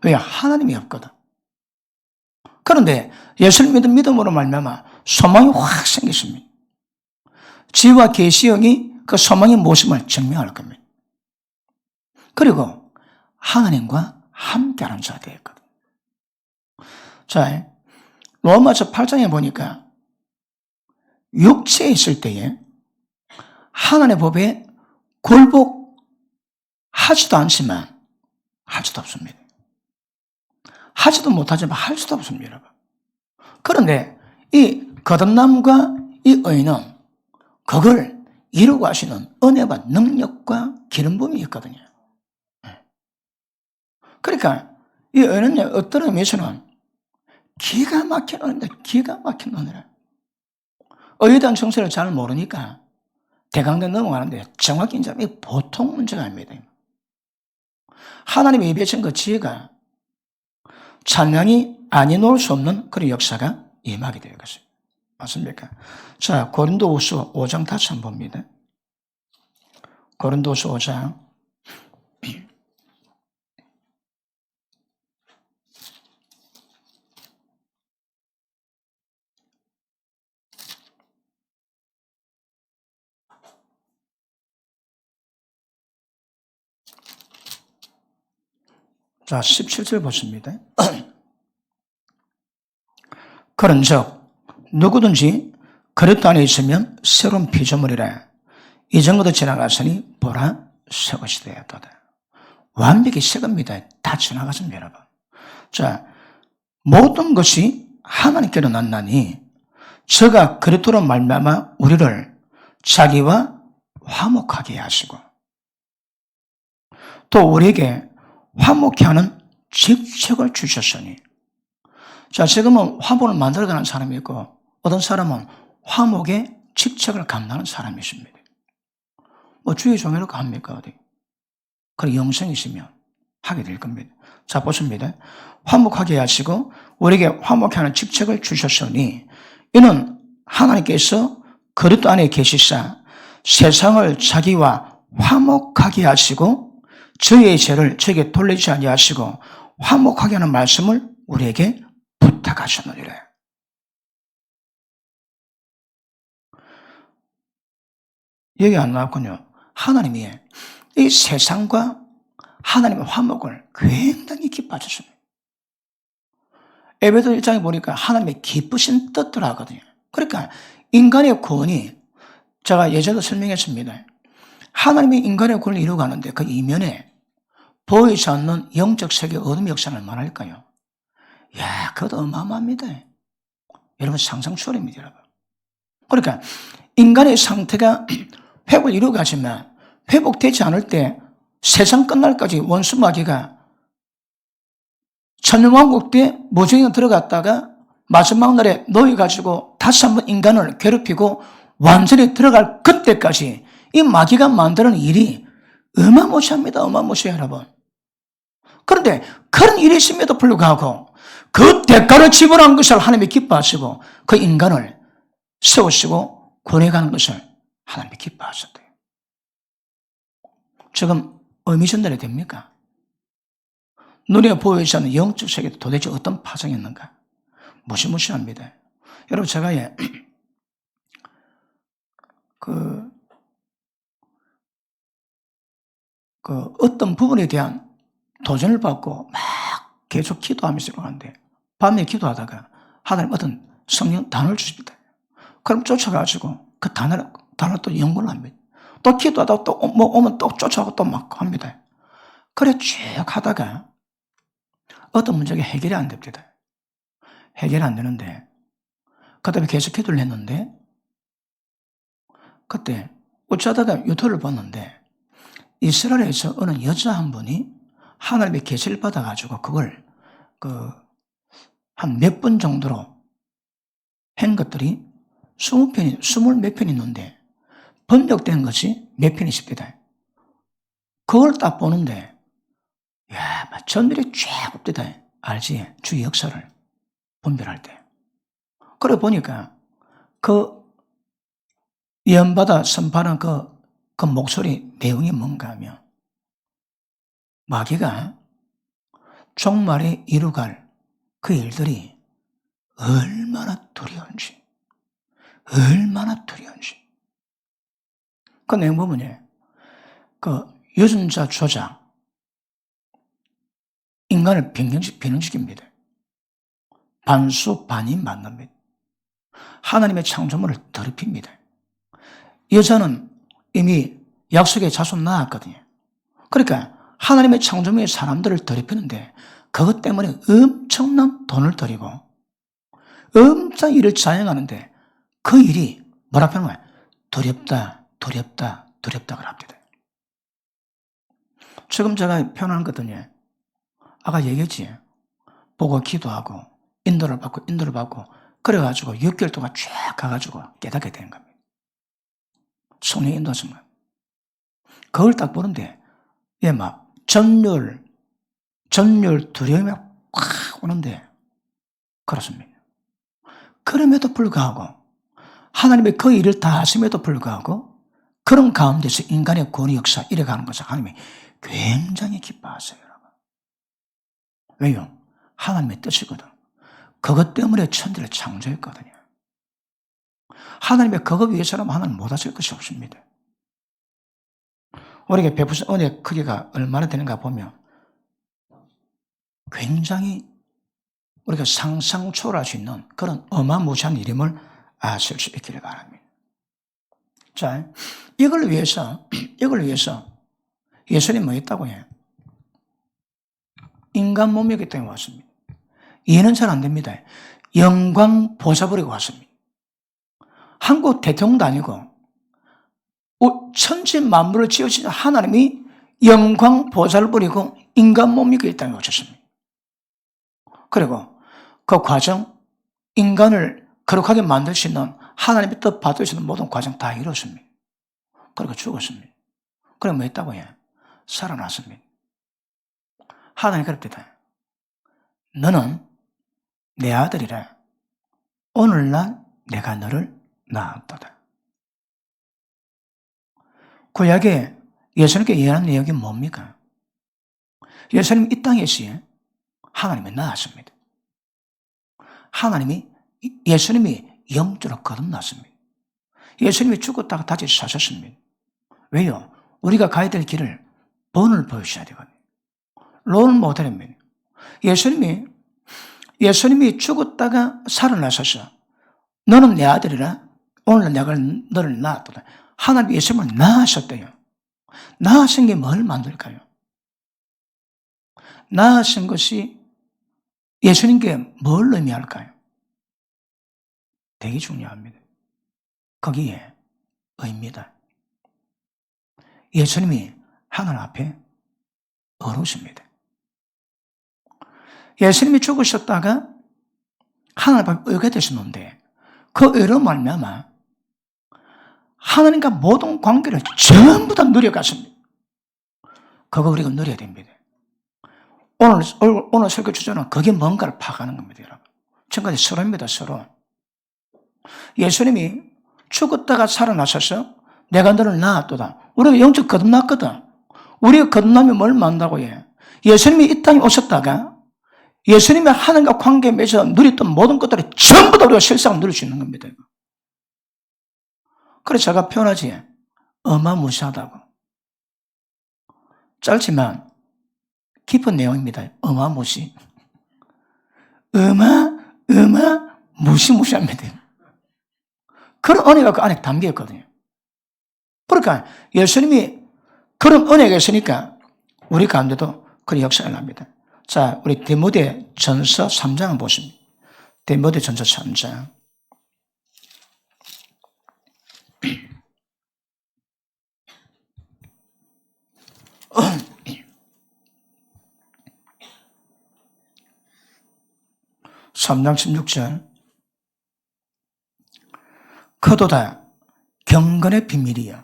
왜? 하나님이 없거든. 그런데 예수를 믿은 믿음으로 말미암아 소망이 확 생겼습니다. 지혜와 계시의 영이 그 소망의 모습을 증명할 겁니다. 그리고 하나님과 함께하는 자가 되었거든. 자, 로마서 8장에 보니까 육체에 있을 때에 하나님의 법에 굴복하지도 않지만 할 수도 없습니다. 하지도 못하지만 할 수도 없습니다, 여러분. 그런데 이 거듭남과 이 의는 그걸 이루고 하시는 은혜와 능력과 기름 부음이 있거든요. 그러니까 이 은혜는 어떤 의미에서는 기가 막힌 은혜인데 기가 막힌 은혜라. 의에 대한 정세를 잘 모르니까 대강대 넘어가는데 정확히 이제 보통 문제가 아닙니다. 하나님의 입에 그 지혜가 찬양이 아니 놓을 수 없는 그런 역사가 임하게 되었어요. 맞습니까? 자, 고린도후서 5장 다시 한번 봅니다. 고린도후서 5장. 자, 17절 보십니다. 그런즉 누구든지 그리스도 안에 있으면 새로운 피조물이라. 이전부터 지나갔으니 보라 새 것이 되었도다. 완벽히 새 겁니다. 다 지나갔습니다, 여러분. 자, 모든 것이 하나님께로 났나니 저가 그리스도로 말미암아 우리를 자기와 화목하게 하시고 또 우리에게 화목케 하는 직책을 주셨으니. 자, 지금은 화목을 만들어가는 사람이 있고 어떤 사람은 화목의 직책을 감당하는 사람이 있습니다. 뭐 주의 종이라고 합니까? 어디? 그리고 영생이시면 하게 될 겁니다. 자, 보십니다. 화목하게 하시고 우리에게 화목케 하는 직책을 주셨으니 이는 하나님께서 그리스도 안에 계시사 세상을 자기와 화목하게 하시고 저희의 죄를 저에게 돌리지 아니하시고 화목하게 하는 말씀을 우리에게 부탁하셨느니라. 여기 안 나왔군요. 하나님이 이 세상과 하나님의 화목을 굉장히 기뻐하셨습니다. 에베소 1장에 보니까 하나님의 기쁘신 뜻들 하거든요. 그러니까 인간의 구원이 제가 예전에 설명했습니다. 하나님이 인간의 구원을 이루어가는데 그 이면에 보이지 않는 영적 세계 어둠의 역사는 얼마나 할까요? 야, 그것도 어마어마합니다. 여러분 상상 초월입니다, 여러분. 그러니까 인간의 상태가 회복을 이루어가지만 회복되지 않을 때 세상 끝날까지 원수 마귀가 천년왕국 때 무정에 들어갔다가 마지막 날에 놓여가지고 다시 한번 인간을 괴롭히고 완전히 들어갈 그때까지 이 마귀가 만드는 일이 어마무시합니다. 어마무시해요, 여러분. 그런데 그런 일이 있음에도 불구하고 그 대가를 지불한 것을 하나님이 기뻐하시고 그 인간을 세우시고 구원해가는 것을 하나님이 기뻐하셨대요. 지금 의미 전달이 됩니까? 눈에 보이지 않는 영적 세계도 도대체 어떤 파장이었는가? 무시무시합니다. 여러분, 제가 어떤 부분에 대한 도전을 받고 막 계속 기도하면서 가는데 밤에 기도하다가 하나님 어떤 성령 단어를 주십니다. 그럼 쫓아가지고 그 단어를 또 연구를 합니다. 또 기도하다가 또 오면 또 쫓아가고 또 막 합니다. 그래 쭉 하다가 어떤 문제가 해결이 안 됩니다. 해결이 안 되는데 그다음에 계속 기도를 했는데 그때 어쩌다가 유튜브를 봤는데 이스라엘에서 어느 여자 한 분이 하나님의 계시를 받아가지고 그걸 한 몇 분 정도로 한 것들이 20몇 편이 있는데 번역된 것이 몇 편이 있습니다. 그걸 딱 보는데 야, 전율이 쫙 옵니다. 알지? 주 역사를 분별할 때. 그래 보니까 그 예언받아 선포하는 그 목소리 내용이 뭔가 하면 마귀가 종말에 이루갈 그 일들이 얼마나 두려운지 그 내용 보면요, 그 유전자 조작 인간을 변형시킵니다. 반수반인 만납니다. 하나님의 창조물을 더럽힙니다. 여자는 이미 약속의 자손 낳았거든요. 그러니까 하나님의 창조물의 사람들을 더럽히는데 그것 때문에 엄청난 돈을 들이고 엄청 일을 자행하는데 그 일이 뭐라고 하는 거야? 두렵다 그럽니다. 지금 제가 표현하는 거든요. 아까 얘기했지. 보고 기도하고 인도를 받고 그래가지고 6개월 동안 쫙 가가지고 깨닫게 되는 겁니다. 성령의 인도하시면 그걸 딱 보는데 막 전율 두려움이 확 오는데 그렇습니다. 그럼에도 불구하고 하나님의 그 일을 다 하심에도 불구하고 그런 가운데서 인간의 구원의 역사 이래가는 것을 하나님이 굉장히 기뻐하세요. 여러분. 왜요? 하나님의 뜻이거든. 그것 때문에 천지를 창조했거든요. 하나님의 그것 위해서라면 하나님 못하실 것이 없습니다. 우리에게 베푸신 은혜의 크기가 얼마나 되는가 보면 굉장히 우리가 상상 초월할 수 있는 그런 어마무시한 이름을 아실 수 있기를 바랍니다. 자, 이걸 위해서 예수님이 뭐 했다고 해요? 인간 몸이기 때문에 왔습니다. 이해는 잘 안 됩니다. 영광 보좌버리고 왔습니다. 한국 대통령도 아니고 천지 만물을 지으신 하나님이 영광 보좌를 버리고 인간 몸이기 때문에 오셨습니다. 그리고 그 과정, 인간을 거룩하게 만들 수 있는 하나님의 뜻 받을 수 있는 모든 과정 다 이뤘습니다. 그리고 죽었습니다. 그래 뭐 했다고 해요? 살아났습니다. 하나님 그럽니다. 너는 내 아들이라 오늘날 내가 너를 낳았도다. 구약에 예수님께 예언한 내용이 뭡니까? 예수님 이 땅에서 하나님이 낳았습니다. 예수님이 영적으로 거듭났습니다. 예수님이 죽었다가 다시 사셨습니다. 왜요? 우리가 가야 될 길을 본을 보여주셔야 되거든요. 롤 모델입니다. 예수님이 죽었다가 살아나셔서 너는 내 아들이라 오늘 내가 너를 낳았다. 하나님 예수님을 낳으셨대요. 낳으신 게 뭘 만들까요? 낳으신 것이 예수님께 뭘 의미할까요? 되게 중요합니다. 거기에 의미다. 예수님이 하늘 앞에 어르십니다. 예수님이 죽으셨다가 하늘 앞에 의가 되셨는데 그 의로 말미암아 하나님과 모든 관계를 전부 다 누려갔습니다. 그거 우리가 누려야 됩니다. 오늘 설교 주제는 그게 뭔가를 파악하는 겁니다, 여러분. 지금까지 서로입니다, 서로. 예수님이 죽었다가 살아나셔서 내가 너를 낳았도다. 우리가 영적 거듭났거든. 우리가 거듭나면 뭘 만다고 해? 예수님이 이 땅에 오셨다가 예수님의 하나님과 관계에 맺어 누렸던 모든 것들이 전부 다 우리가 실상을 누릴 수 있는 겁니다. 그래서 제가 표현하지, 어마무시하다고. 짧지만 깊은 내용입니다. 어마무시. 무시무시합니다. 그런 은혜가 그 안에 담겨 있거든요. 그러니까 예수님이 그런 은혜가 있으니까 우리 가운데도 그런 역사를 합니다. 자, 우리 디모데전서 3장을 보십니다. 디모데전서 3장. (3장 16절) 그도다 경건의 비밀이여.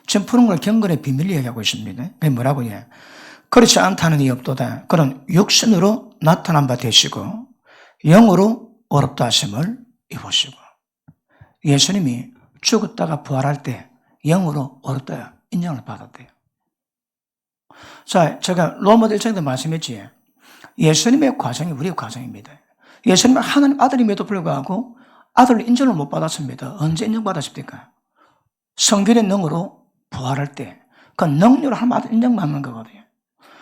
지금 푸는 걸 경건의 비밀 얘기하고 있습니다. 그게 뭐라고 해? 그렇지 않다는 이 없도다. 그런 육신으로 나타난 바 되시고 영으로 어렵다 하심을 입으시고. 예수님이 죽었다가 부활할 때 영으로 어렵다 인정을 받았대요. 자, 제가 로마서 1장에도 말씀했지. 예수님의 과정이 우리의 과정입니다. 예수님은 하나님 아들임에도 불구하고 아들 인정을 못 받았습니다. 언제 인정받았습니까? 성결의 능으로 부활할 때 그 능력으로 하나님 아들 인정받는 거거든요.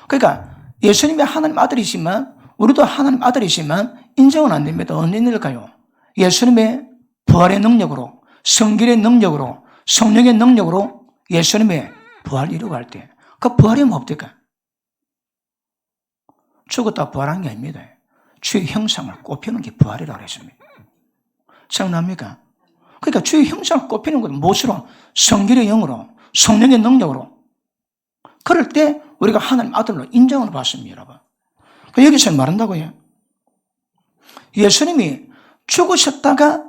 그러니까 예수님이 하나님 아들이지만 우리도 하나님 아들이지만 인정은 안 됩니다. 언제 인정일까요? 예수님의 부활의 능력으로, 성결의 능력으로, 성령의 능력으로 예수님의 부활을 이루고 할 때 그 부활이 뭡니까? 죽었다 부활한 게 아닙니다. 주의 형상을 꼽히는 게 부활이라고 했습니다. 생각납니까? 그러니까 주의 형상을 꼽히는 건 무엇으로? 성결의 영으로, 성령의 능력으로. 그럴 때 우리가 하나님 아들로 인정을 받습니다, 여러분. 여기서 말한다고 해요. 예수님이 죽으셨다가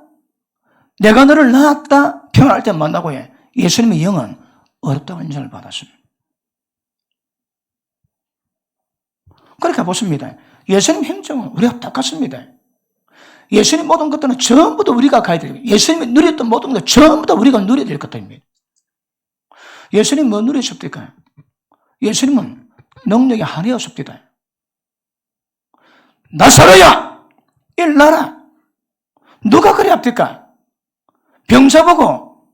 내가 너를 낳았다 표현할 때 만나고 해. 예수님의 영은 어렵다고 인정을 받았습니다. 그러니까 보십니다. 예수님 행정은 우리가 똑같습니다. 예수님 모든 것들은 전부 다 우리가 가야 돼요. 예수님이 누렸던 모든 것들 전부 다 우리가 누려야 될 것들입니다. 예수님 뭐 누리셨습니까? 예수님은 능력이 한이 없습니다. 나사로야! 일나라! 누가 그래 합니까? 병자 보고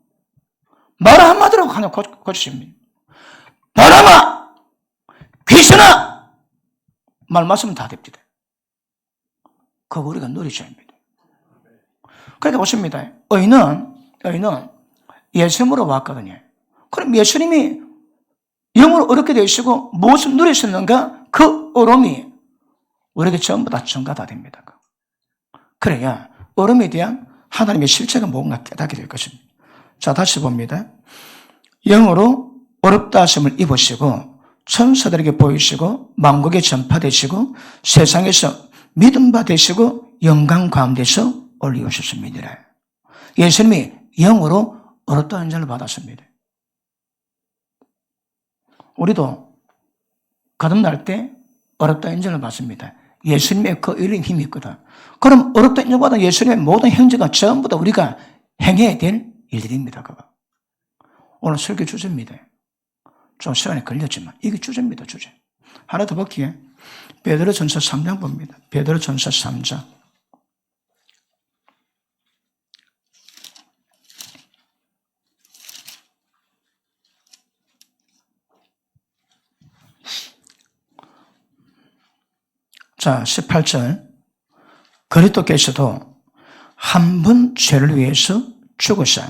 말 한마디로 하나 고치십니다. 바람아! 귀신아! 말 맞으면 다 됩니다. 그거 우리가 누리셔야 합니다. 그러니까 보십니다. 의인은 예수님으로 왔거든요. 그럼 예수님이 영으로 어렵게 되시고 무엇을 누리셨는가? 그 어려움이 우리에게 전부 다 전가다 됩니다. 그래야 어려움에 대한 하나님의 실체가 뭔가 깨닫게 될 것입니다. 자, 다시 봅니다. 영으로 어렵다 하심을 입으시고 천사들에게 보이시고 만국에 전파되시고 세상에서 믿음바 되시고 영광 가운데서 올리우셨습니다. 예수님이 영으로 어렵다 인정을 받았습니다. 우리도 거듭날 때 어렵다 인정을 받습니다. 예수님의 그 일인 힘이 있거든. 그럼 어렵다 인정받은 예수님의 모든 행제가 전부 다 우리가 행해야 될 일들입니다. 그거. 오늘 설교 주제입니다. 좀 시간이 걸렸지만 이게 주제입니다. 주제. 하나 더 볼게요. 베드로전서 3장 봅니다. 베드로전서 3장. 자, 18절. 그리스도께서도 한 번 죄를 위해서 죽으사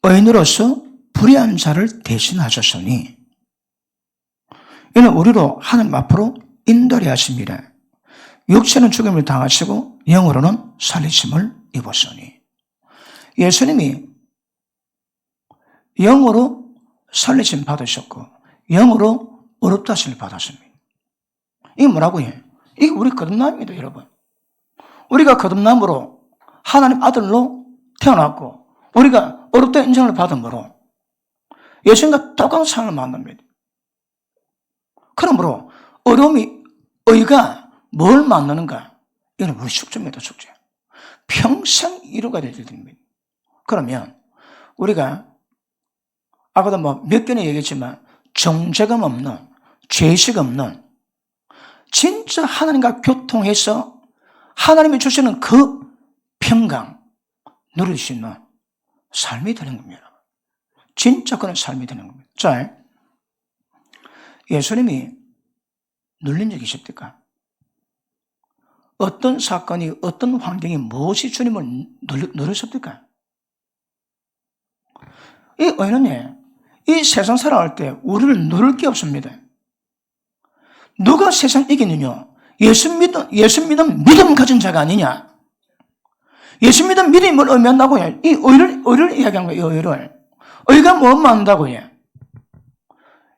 의인으로서 불의한 자를 대신하셨으니 이는 우리로 하나님 앞으로 인도하려 하십니다. 육체는 죽음을 당하시고 영으로는 살리심을 입었으니. 예수님이 영으로 살리심 받으셨고 영으로 어렵다 하심을 받았습니다. 이게 뭐라고 해요? 이게 우리 거듭남입니다, 여러분. 우리가 거듭남으로 하나님 아들로 태어났고 우리가 어렵다 인정을 받음으로 예수님과 똑같은 상을 만납니다. 그러므로 어려움이, 의가 뭘 만나는가? 이건 우리 숙제입니다, 숙제. 평생 이루가 될 일입니다. 그러면 우리가 아까도 몇 번에 얘기했지만 정죄감 없는, 죄의식 없는, 진짜 하나님과 교통해서 하나님이 주시는 그 평강 누릴 수 있는 삶이 되는 겁니다. 진짜 그런 삶이 되는 겁니다. 자, 예수님이 눌린 적이 있습니까? 어떤 사건이, 어떤 환경이 무엇이 주님을 누르셨습니까? 이 의는요, 이 세상 살아갈 때 우리를 누를 게 없습니다. 누가 세상 이기느냐? 예수 믿는 믿음 가진 자가 아니냐? 예수 믿는 믿음을 의미한다고요. 이 의를 이야기한 거예요, 의를. 의가 뭐 만든다고요?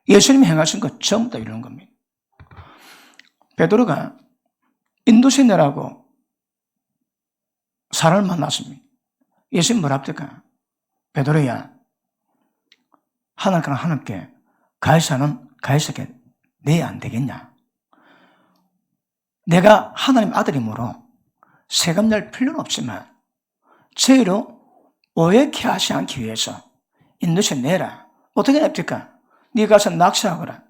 예수님이 행하신 것 전부 다 이러는 겁니다. 베드로가 인도시내라고 사람을 만났습니다. 예수님 뭐라 합니까? 베드로야, 하나님께 가이사는 가이사에게 내야 안 되겠냐? 내가 하나님 아들이므로 세금 낼 필요는 없지만 죄로 오해케 하지 않기 위해서 인도시에 내라. 어떻게 냅니까? 네가 가서 낚시하거라.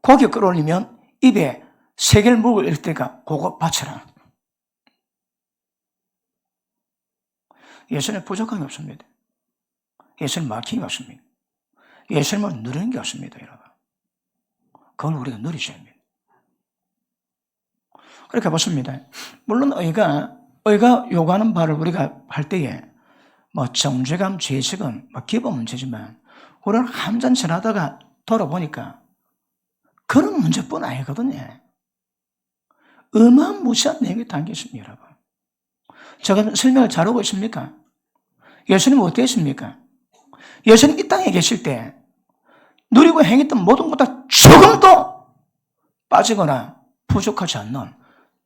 고기 끌어올리면 입에 3개를 물고 일 때가 그거 바쳐라. 예수님 부족한 게 없습니다. 예수님 막힌 게 없습니다. 예수님을 누리는 게 없습니다, 여러분. 그걸 우리가 누리셔야 합니다. 그렇게 보십니다. 물론 의가 요구하는 바를 우리가 할 때에 정죄감, 죄의식은 기본 문제지만 우리는 한잔 지나다가 돌아보니까 그런 문제뿐 아니거든요. 어마무시한 내용이 담겨 있습니다, 여러분. 제가 설명을 잘하고 있습니까? 예수님은 어땠습니까? 예수님 이 땅에 계실 때 누리고 행했던 모든 것 다 조금도 빠지거나 부족하지 않는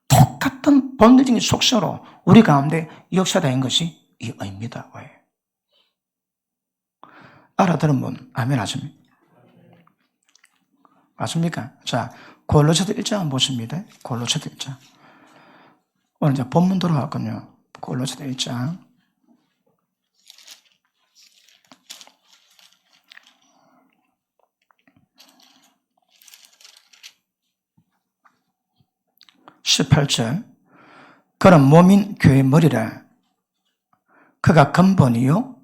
똑같은 본능적인 속성으로 우리 가운데 역사된 것이 이 의입니다. 왜? 알아들은 분 아멘 하십니까? 맞습니까? 자, 골로새서 1장 한번 보십니다. 골로새서 1장. 오늘 이제 본문 돌아왔거든요. 골로새서 1장. (18절) 그는 몸인 교회의 머리라. 그가 근본이요,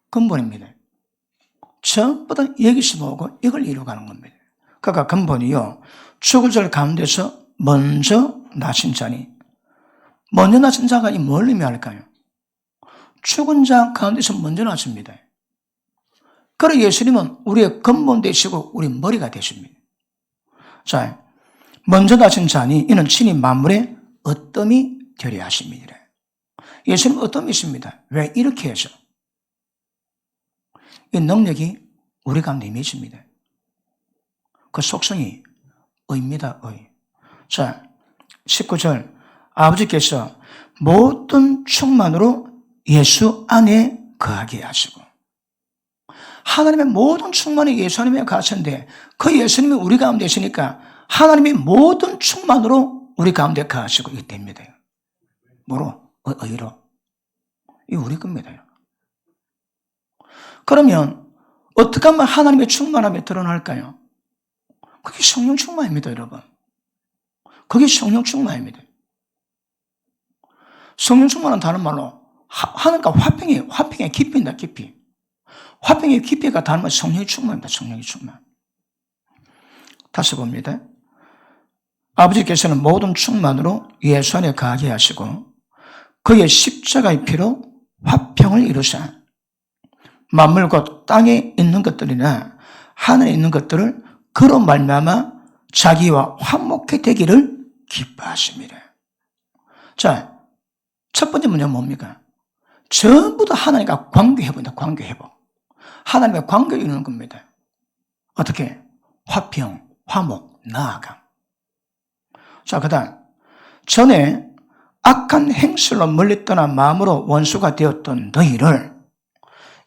근본입니다. 전부 다 여기서 보고 이걸 이루어가는 겁니다. 그가 근본이요, 죽을 절 가운데서 먼저 나신 자니. 먼저 나신 자가 뭘 의미할까요? 죽은 자 가운데서 먼저 나십니다. 그래서 예수님은 우리의 근본 되시고 우리 머리가 되십니다. 자, 먼저 나신 자니 이는 친히 만물의 어떠함이 되려 하심이니라. 예수님은 어떠함이 있습니다. 왜? 이렇게 해서 이 능력이 우리 가운데 임해집니다. 그 속성이 의입니다. 의. 자, 19절 아버지께서 모든 충만으로 예수 안에 거하게 하시고. 하나님의 모든 충만이 예수 안에 거하셨는데 그 예수님이 우리 가운데 있으니까 하나님의 모든 충만으로 우리 가운데 거하시고 이게 됩니다. 뭐로? 의로. 이게 우리 겁니다. 그러면 어떻게 하면 하나님의 충만함이 드러날까요? 그게 성령 충만입니다, 여러분. 그게 성령 충만입니다. 성령 충만은 다른 말로 하나님과 화평의 깊이입니다, 깊이. 화평의 깊이가 다른 말로 성령의 충만입니다, 성령의 충만. 다시 봅니다. 아버지께서는 모든 충만으로 예수 안에 거하게 하시고 그의 십자가의 피로 화평을 이루사 만물 곧 땅에 있는 것들이나 하늘에 있는 것들을 그로 말미암아 자기와 화목해 되기를 기뻐하십니다. 자, 첫 번째 문제는 뭡니까? 전부 다 하나님과 관계회복입니다. 관계회복. 하나님과 관계를 이루는 겁니다. 어떻게? 화평, 화목, 나아감. 자, 그 다음 전에 악한 행실로 멀리 떠난 마음으로 원수가 되었던 너희를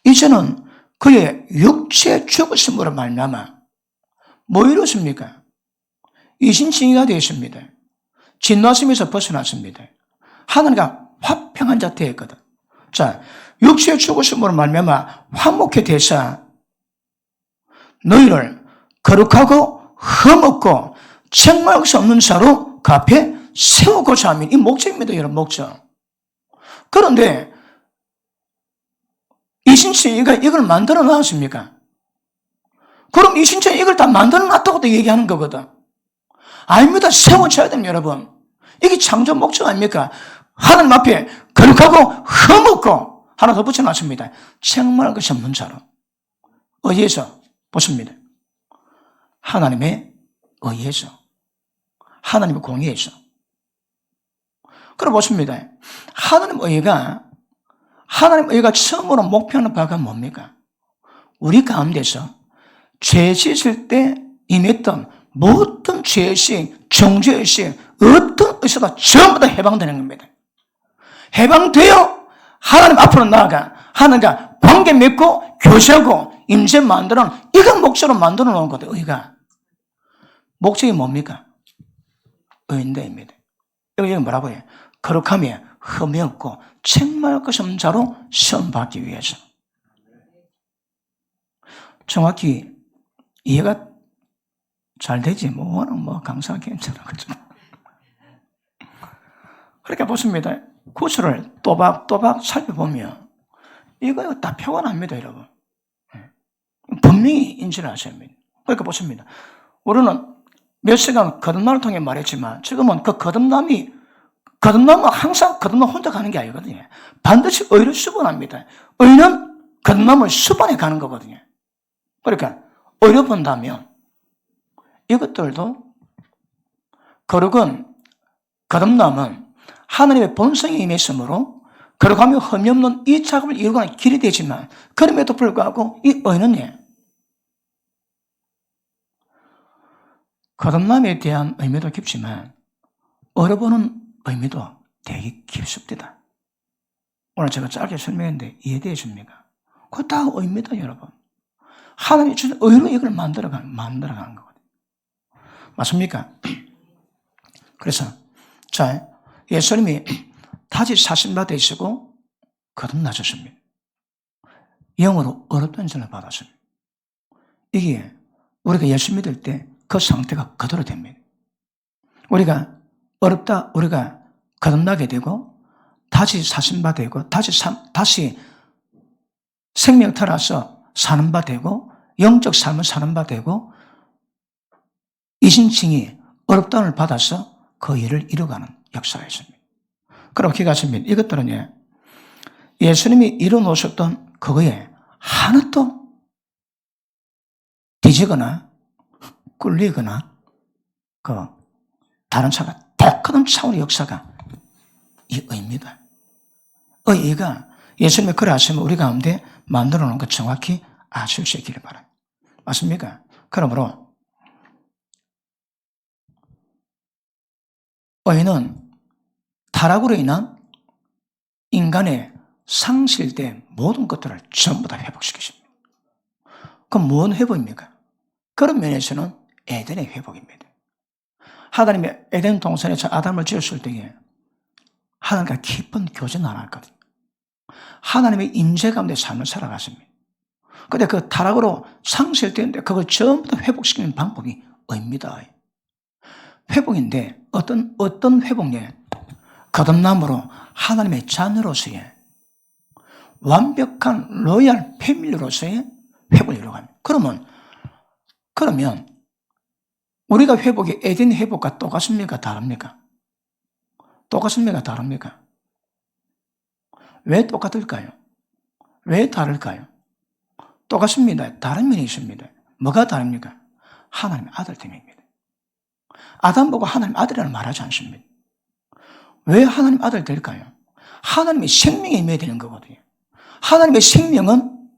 이제는 그의 육체 죽으심으로 말미암아 뭐 이렇습니까? 이신칭의가 되었습니다. 진노하심에서 벗어났습니다. 하나님과 화평한 자 되었거든. 자, 육체의 죽으심으로 말미암아 화목해 되사 너희를 거룩하고 흠없고 책망할 수 없는 자로 그 앞에 세우고자 하면 이 목적입니다. 여러분, 목적. 그런데 이신칭의가 이걸 만들어 놨습니까? 그럼 이신칭이 이걸 다 만들어 놨다고 얘기하는 거거든. 아닙니다. 세워져야 됩니다, 여러분. 이게 창조 목적 아닙니까? 하나님 앞에 거룩하고 흠없고 하나 더 붙여놨습니다. 책망할 것이 없는 자로. 의해서 보십니다. 하나님의 의해서. 하나님의 공의에서. 그럼 보십니다. 하나님의 의가 처음으로 목표하는 바가 뭡니까? 우리 가운데서 죄 짓을 때 임했던 모든 죄의식, 정죄의식, 어떤 의사가 전부 다 해방되는 겁니다. 해방되어 하나님 앞으로 나아가 하나님과 관계 맺고 교제하고 임재 만드는 이걸 목적으로 만들어 놓은 거다. 의가. 목적이 뭡니까? 의인대입니다. 여기 뭐라고 해요? 거룩함에 흠이 없고 책망할 것이 없는 자로 시험받기 위해서. 정확히 이해가 잘 되지. 뭐 강사 괜찮아. 그죠? 그렇게 보십니다. 구절을 또박또박 살펴보면 이거 다 표가 납니다, 여러분. 분명히 인지를 하셔야 합니다. 그러니까 보십니다. 우리는 몇 시간 거듭남을 통해 말했지만 지금은 그 거듭남은 항상 거듭남 혼자 가는 게 아니거든요. 반드시 의를 수반합니다. 의는 거듭남을 수반해 가는 거거든요. 그러니까 의를 본다면 이것들도 거듭남은 하나님의 본성에 임했으므로 거룩하며 흠이 없는 이 작업을 이루어가는 길이 되지만 그럼에도 불구하고 이 의는 거듭남에 대한 의미도 깊지만 의를 의미도 되게 깊습니다. 오늘 제가 짧게 설명했는데 이해되십니까? 그거 다 의미다, 여러분. 하나님이 주신 의로 이걸 만들어가는 거거든요. 맞습니까? 그래서 예수님이 다시 사신바 되시고 거듭나셨습니다. 영으로 어렵다는 전을 받았습니다. 이게 우리가 예수 믿을 때 그 상태가 그대로 됩니다. 우리가 어렵다, 우리가 거듭나게 되고 다시 사신바 되고 다시 생명 타라서 사는 바 되고 영적 삶을 사는 바 되고 이신칭이 어렵다를 받아서 그 일을 이루어가는 역사가 있습니다. 그럼 기가십니다. 이것들은 예수님이 이루어놓으셨던 그거에 하나도 뒤지거나 꿀리거나 다른 차가 독하는 차원의 역사가 이 의입니다. 의가 예수님의 그래 하시면 우리 가운데 만들어 놓은 것 정확히 아실 수 있기를 바랍니다. 맞습니까? 그러므로 의는 타락으로 인한 인간의 상실된 모든 것들을 전부 다 회복시키십니다. 그럼 무슨 회복입니까? 그런 면에서는 에덴의 회복입니다. 하나님이 에덴 동산에서 아담을 지었을 때에 하나님과 깊은 교제를 나눴거든요. 하나님의 임재 가운데 삶을 살아갔습니다. 그런데 그 타락으로 상실되는데 그걸 전부 다 회복시키는 방법이 의입니다. 회복인데 어떤 회복이냐? 거듭남으로 하나님의 자녀로서의 완벽한 로얄 패밀리로서의 회복을 이루어갑니다. 그러면 우리가 회복이 에덴 회복과 똑같습니까? 다릅니까? 똑같습니까? 다릅니까? 왜 똑같을까요? 왜 다를까요? 똑같습니다. 다른 면이 있습니다. 뭐가 다릅니까? 하나님의 아들 때문입니다. 아담 보고 하나님 아들이라는 말하지 않습니다. 왜 하나님 아들 될까요? 하나님의 생명에 임해야 되는 거거든요. 하나님의 생명은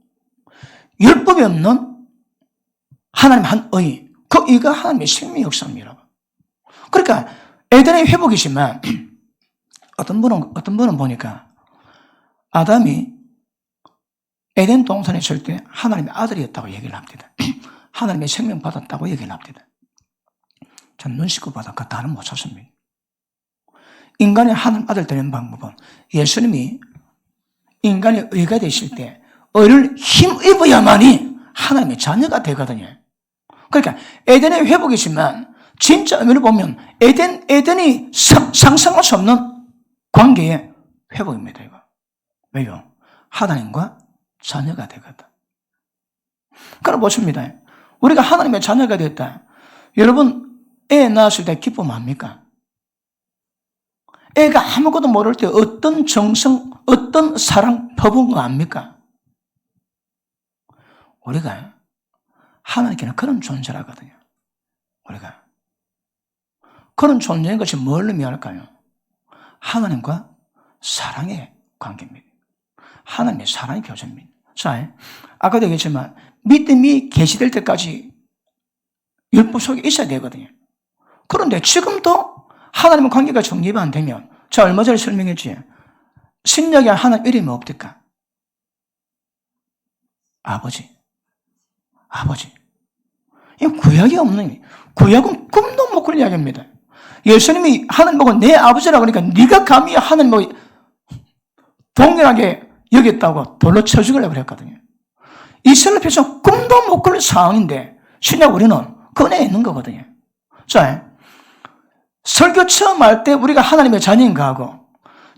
율법이 없는 하나님 한 의, 그 의가 하나님의 생명의 역사입니다. 그러니까 에덴의 회복이지만 어떤 분은 보니까 아담이 에덴 동산에 있을 때 하나님의 아들이었다고 얘기를 합니다. 하나님의 생명 받았다고 얘기를 합니다. 전 눈 씻고 봐도 그 다는 못 찾습니다. 인간의 하나님 아들 되는 방법은 예수님이 인간의 의가 되실 때 의를 힘입어야만이 하나님의 자녀가 되거든요. 그러니까 에덴의 회복이지만 진짜 의미를 보면 에덴이 상상할 수 없는 관계의 회복입니다. 이거. 왜요? 하나님과 자녀가 되거든. 그럼 보십니다. 우리가 하나님의 자녀가 됐다. 여러분 애 낳았을 때 기쁨합니까? 애가 아무것도 모를 때 어떤 정성, 어떤 사랑 퍼부은 거 압니까? 우리가 하나님께는 그런 존재라거든요. 우리가 그런 존재인 것이 뭘 의미할까요? 하나님과 사랑의 관계입니다. 하나님의 사랑의 교제입니다. 자, 아까도 얘기했지만 믿음이 계시될 때까지 율법 속에 있어야 되거든요. 그런데 지금도 하나님의 관계가 정립이 안 되면, 자, 얼마 전에 설명했지. 신약에 하나님 이름이 없을까? 아버지. 이 구약이 없는, 구약은 꿈도 못 꾸는 이야기입니다. 예수님이 하나님 보고 내 아버지라고 하니까 네가 감히 하나님 보고 동일하게 여겼다고 돌로 쳐 죽으려고 그랬거든요. 이스라엘 백성 꿈도 못 꾸는 상황인데 신약 우리는 그 은혜에 있는 거거든요. 자, 설교 처음 할 때 우리가 하나님의 자녀인가 하고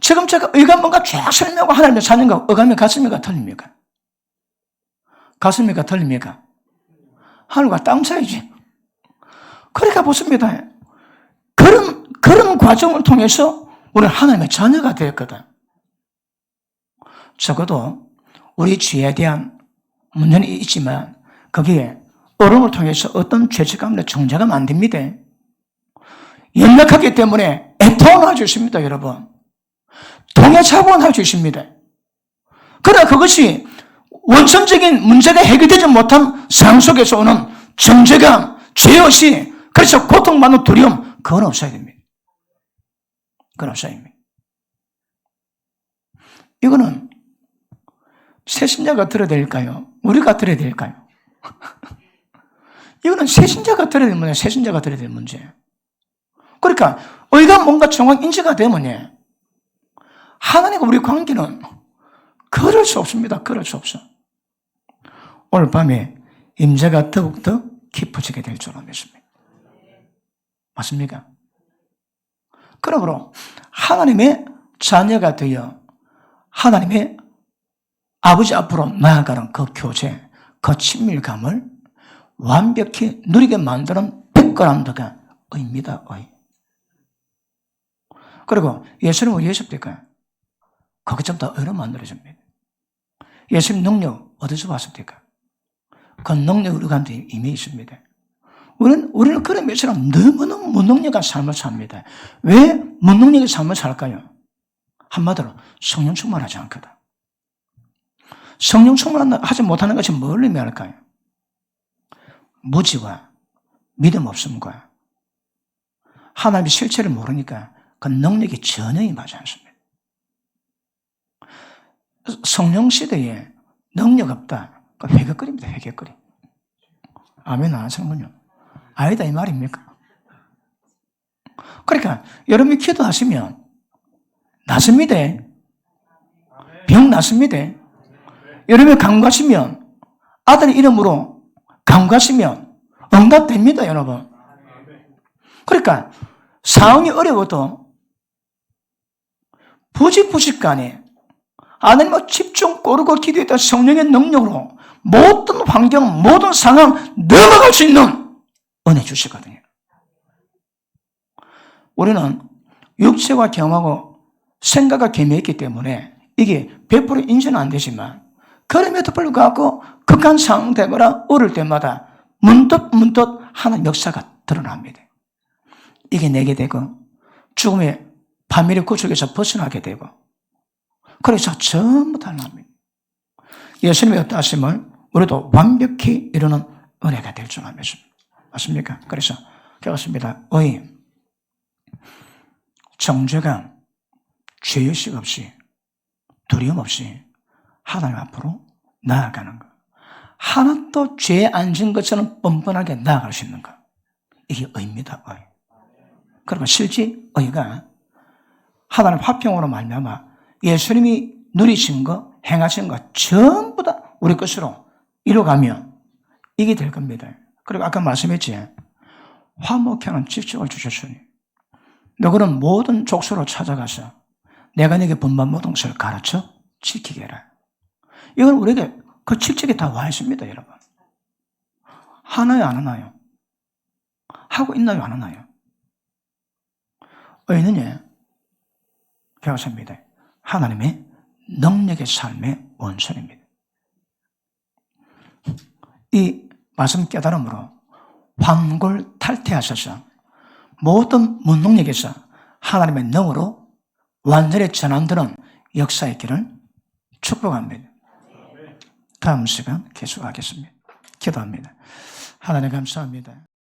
지금 제가 의감문과 쫙 설명하고 하나님의 자녀인가 의감이 같습니까? 틀립니까? 같습니까? 틀립니까? 하늘과 땅 차이지. 그러니까 보십니다. 그런 과정을 통해서 우리는 하나님의 자녀가 되었거든. 적어도 우리 죄에 대한 문제는 있지만 거기에 어려움을 통해서 어떤 죄책감이나 정죄감 안 됩니다. 연약하기 때문에 애통할 수 있습니다, 여러분. 동해차원할 수 있습니다. 그러나 그것이 원천적인 문제가 해결되지 못한 삶 속에서 오는 정죄감, 죄의식, 그래서 고통받는 두려움, 그건 없어야 됩니다. 그건 없어야 됩니다. 이거는 새신자가 들어야 될까요? 우리가 들어야 될까요? 이거는 새신자가 들어야 될 문제예요. 새신자가 들어야 될 문제예요. 그러니까 의가 뭔가 정확 인지가 되면 하나님과 우리 관계는 그럴 수 없습니다. 그럴 수 없어. 오늘 밤에 임재가 더욱더 깊어지게 될 줄로 믿습니다. 맞습니까? 그러므로 하나님의 자녀가 되어 하나님의 아버지 앞으로 나아가는 그 교제, 그 친밀감을 완벽히 누리게 만드는 백그라운드가 의입니다. 의. 그리고 예수님은 왜 예수입니까? 거기서부터 의로 만들어집니다. 예수님 능력 어디서 왔습니까? 그 능력이 우리한테 이미 있습니다. 우리는 그런 것처럼 너무너무 무능력한 삶을 삽니다. 왜 무능력의 삶을 살까요? 한마디로 성령 충만하지 않거든. 성령 충만하지 못하는 것이 뭘 의미할까요? 무지와 믿음 없음과 하나님의 실체를 모르니까 그 능력이 전혀 임하지 않습니다. 성령 시대에 능력 없다. 그 회개거리입니다. 회개거리. 아멘 안 하시는군요. 아니다 이 말입니까? 그러니까 여러분이 기도하시면 낫습니다. 병 낫습니다. 여러분이 간구하시면 아들 이름으로 간구하시면 응답됩니다. 여러분. 그러니까 상황이 어려워도 부직간에 하나님과 집중 꼬르고 기도했던 성령의 능력으로 모든 환경, 모든 상황 넘어갈 수 있는 은혜 주시거든요. 우리는 육체와 경험하고 생각과 겸했기 때문에 이게 100% 인지는 안 되지만 그럼에도 불구하고 극한 상황 되거나 어릴 때마다 문득 하나님 역사가 드러납니다. 이게 내게 되고 죽음의 파멸의 구속에서 벗어나게 되고 그래서 전부 달라합니다. 예수님의 어떠하심을 우리도 완벽히 이루는 은혜가 될 줄 믿습니다. 맞습니까? 그래서 깨웠습니다. 의, 정죄감, 죄의식 없이 두려움 없이 하나님 앞으로 나아가는 것. 하나도 죄에 안 진 것처럼 뻔뻔하게 나아갈 수 있는 것. 이게 의입니다. 의. 그리고 실제 의가 하나님 화평으로 말미암아 예수님이 누리신 거, 행하신 거 전부 다 우리 것으로 이뤄가면 이게 될 겁니다. 그리고 아까 말씀했지, 화목하는 직책을 주셨으니 너그는 모든 족속으로 찾아가서 내가 네게 분반 모든 것을 가르쳐 지키게 해라. 이건 우리에게 그 직책이 다 와 있습니다, 여러분. 하나요, 안 하나요? 하고 있나요, 안 하나요? 의는요, 배웠습니다. 하나님의 능력의 삶의 원천입니다. 이 말씀 깨달음으로 환골탈태하셔서 모든 무능력에서 하나님의 능으로 완전히 전환되는 역사 있기를 축복합니다. 다음 시간 계속하겠습니다. 기도합니다. 하나님 감사합니다.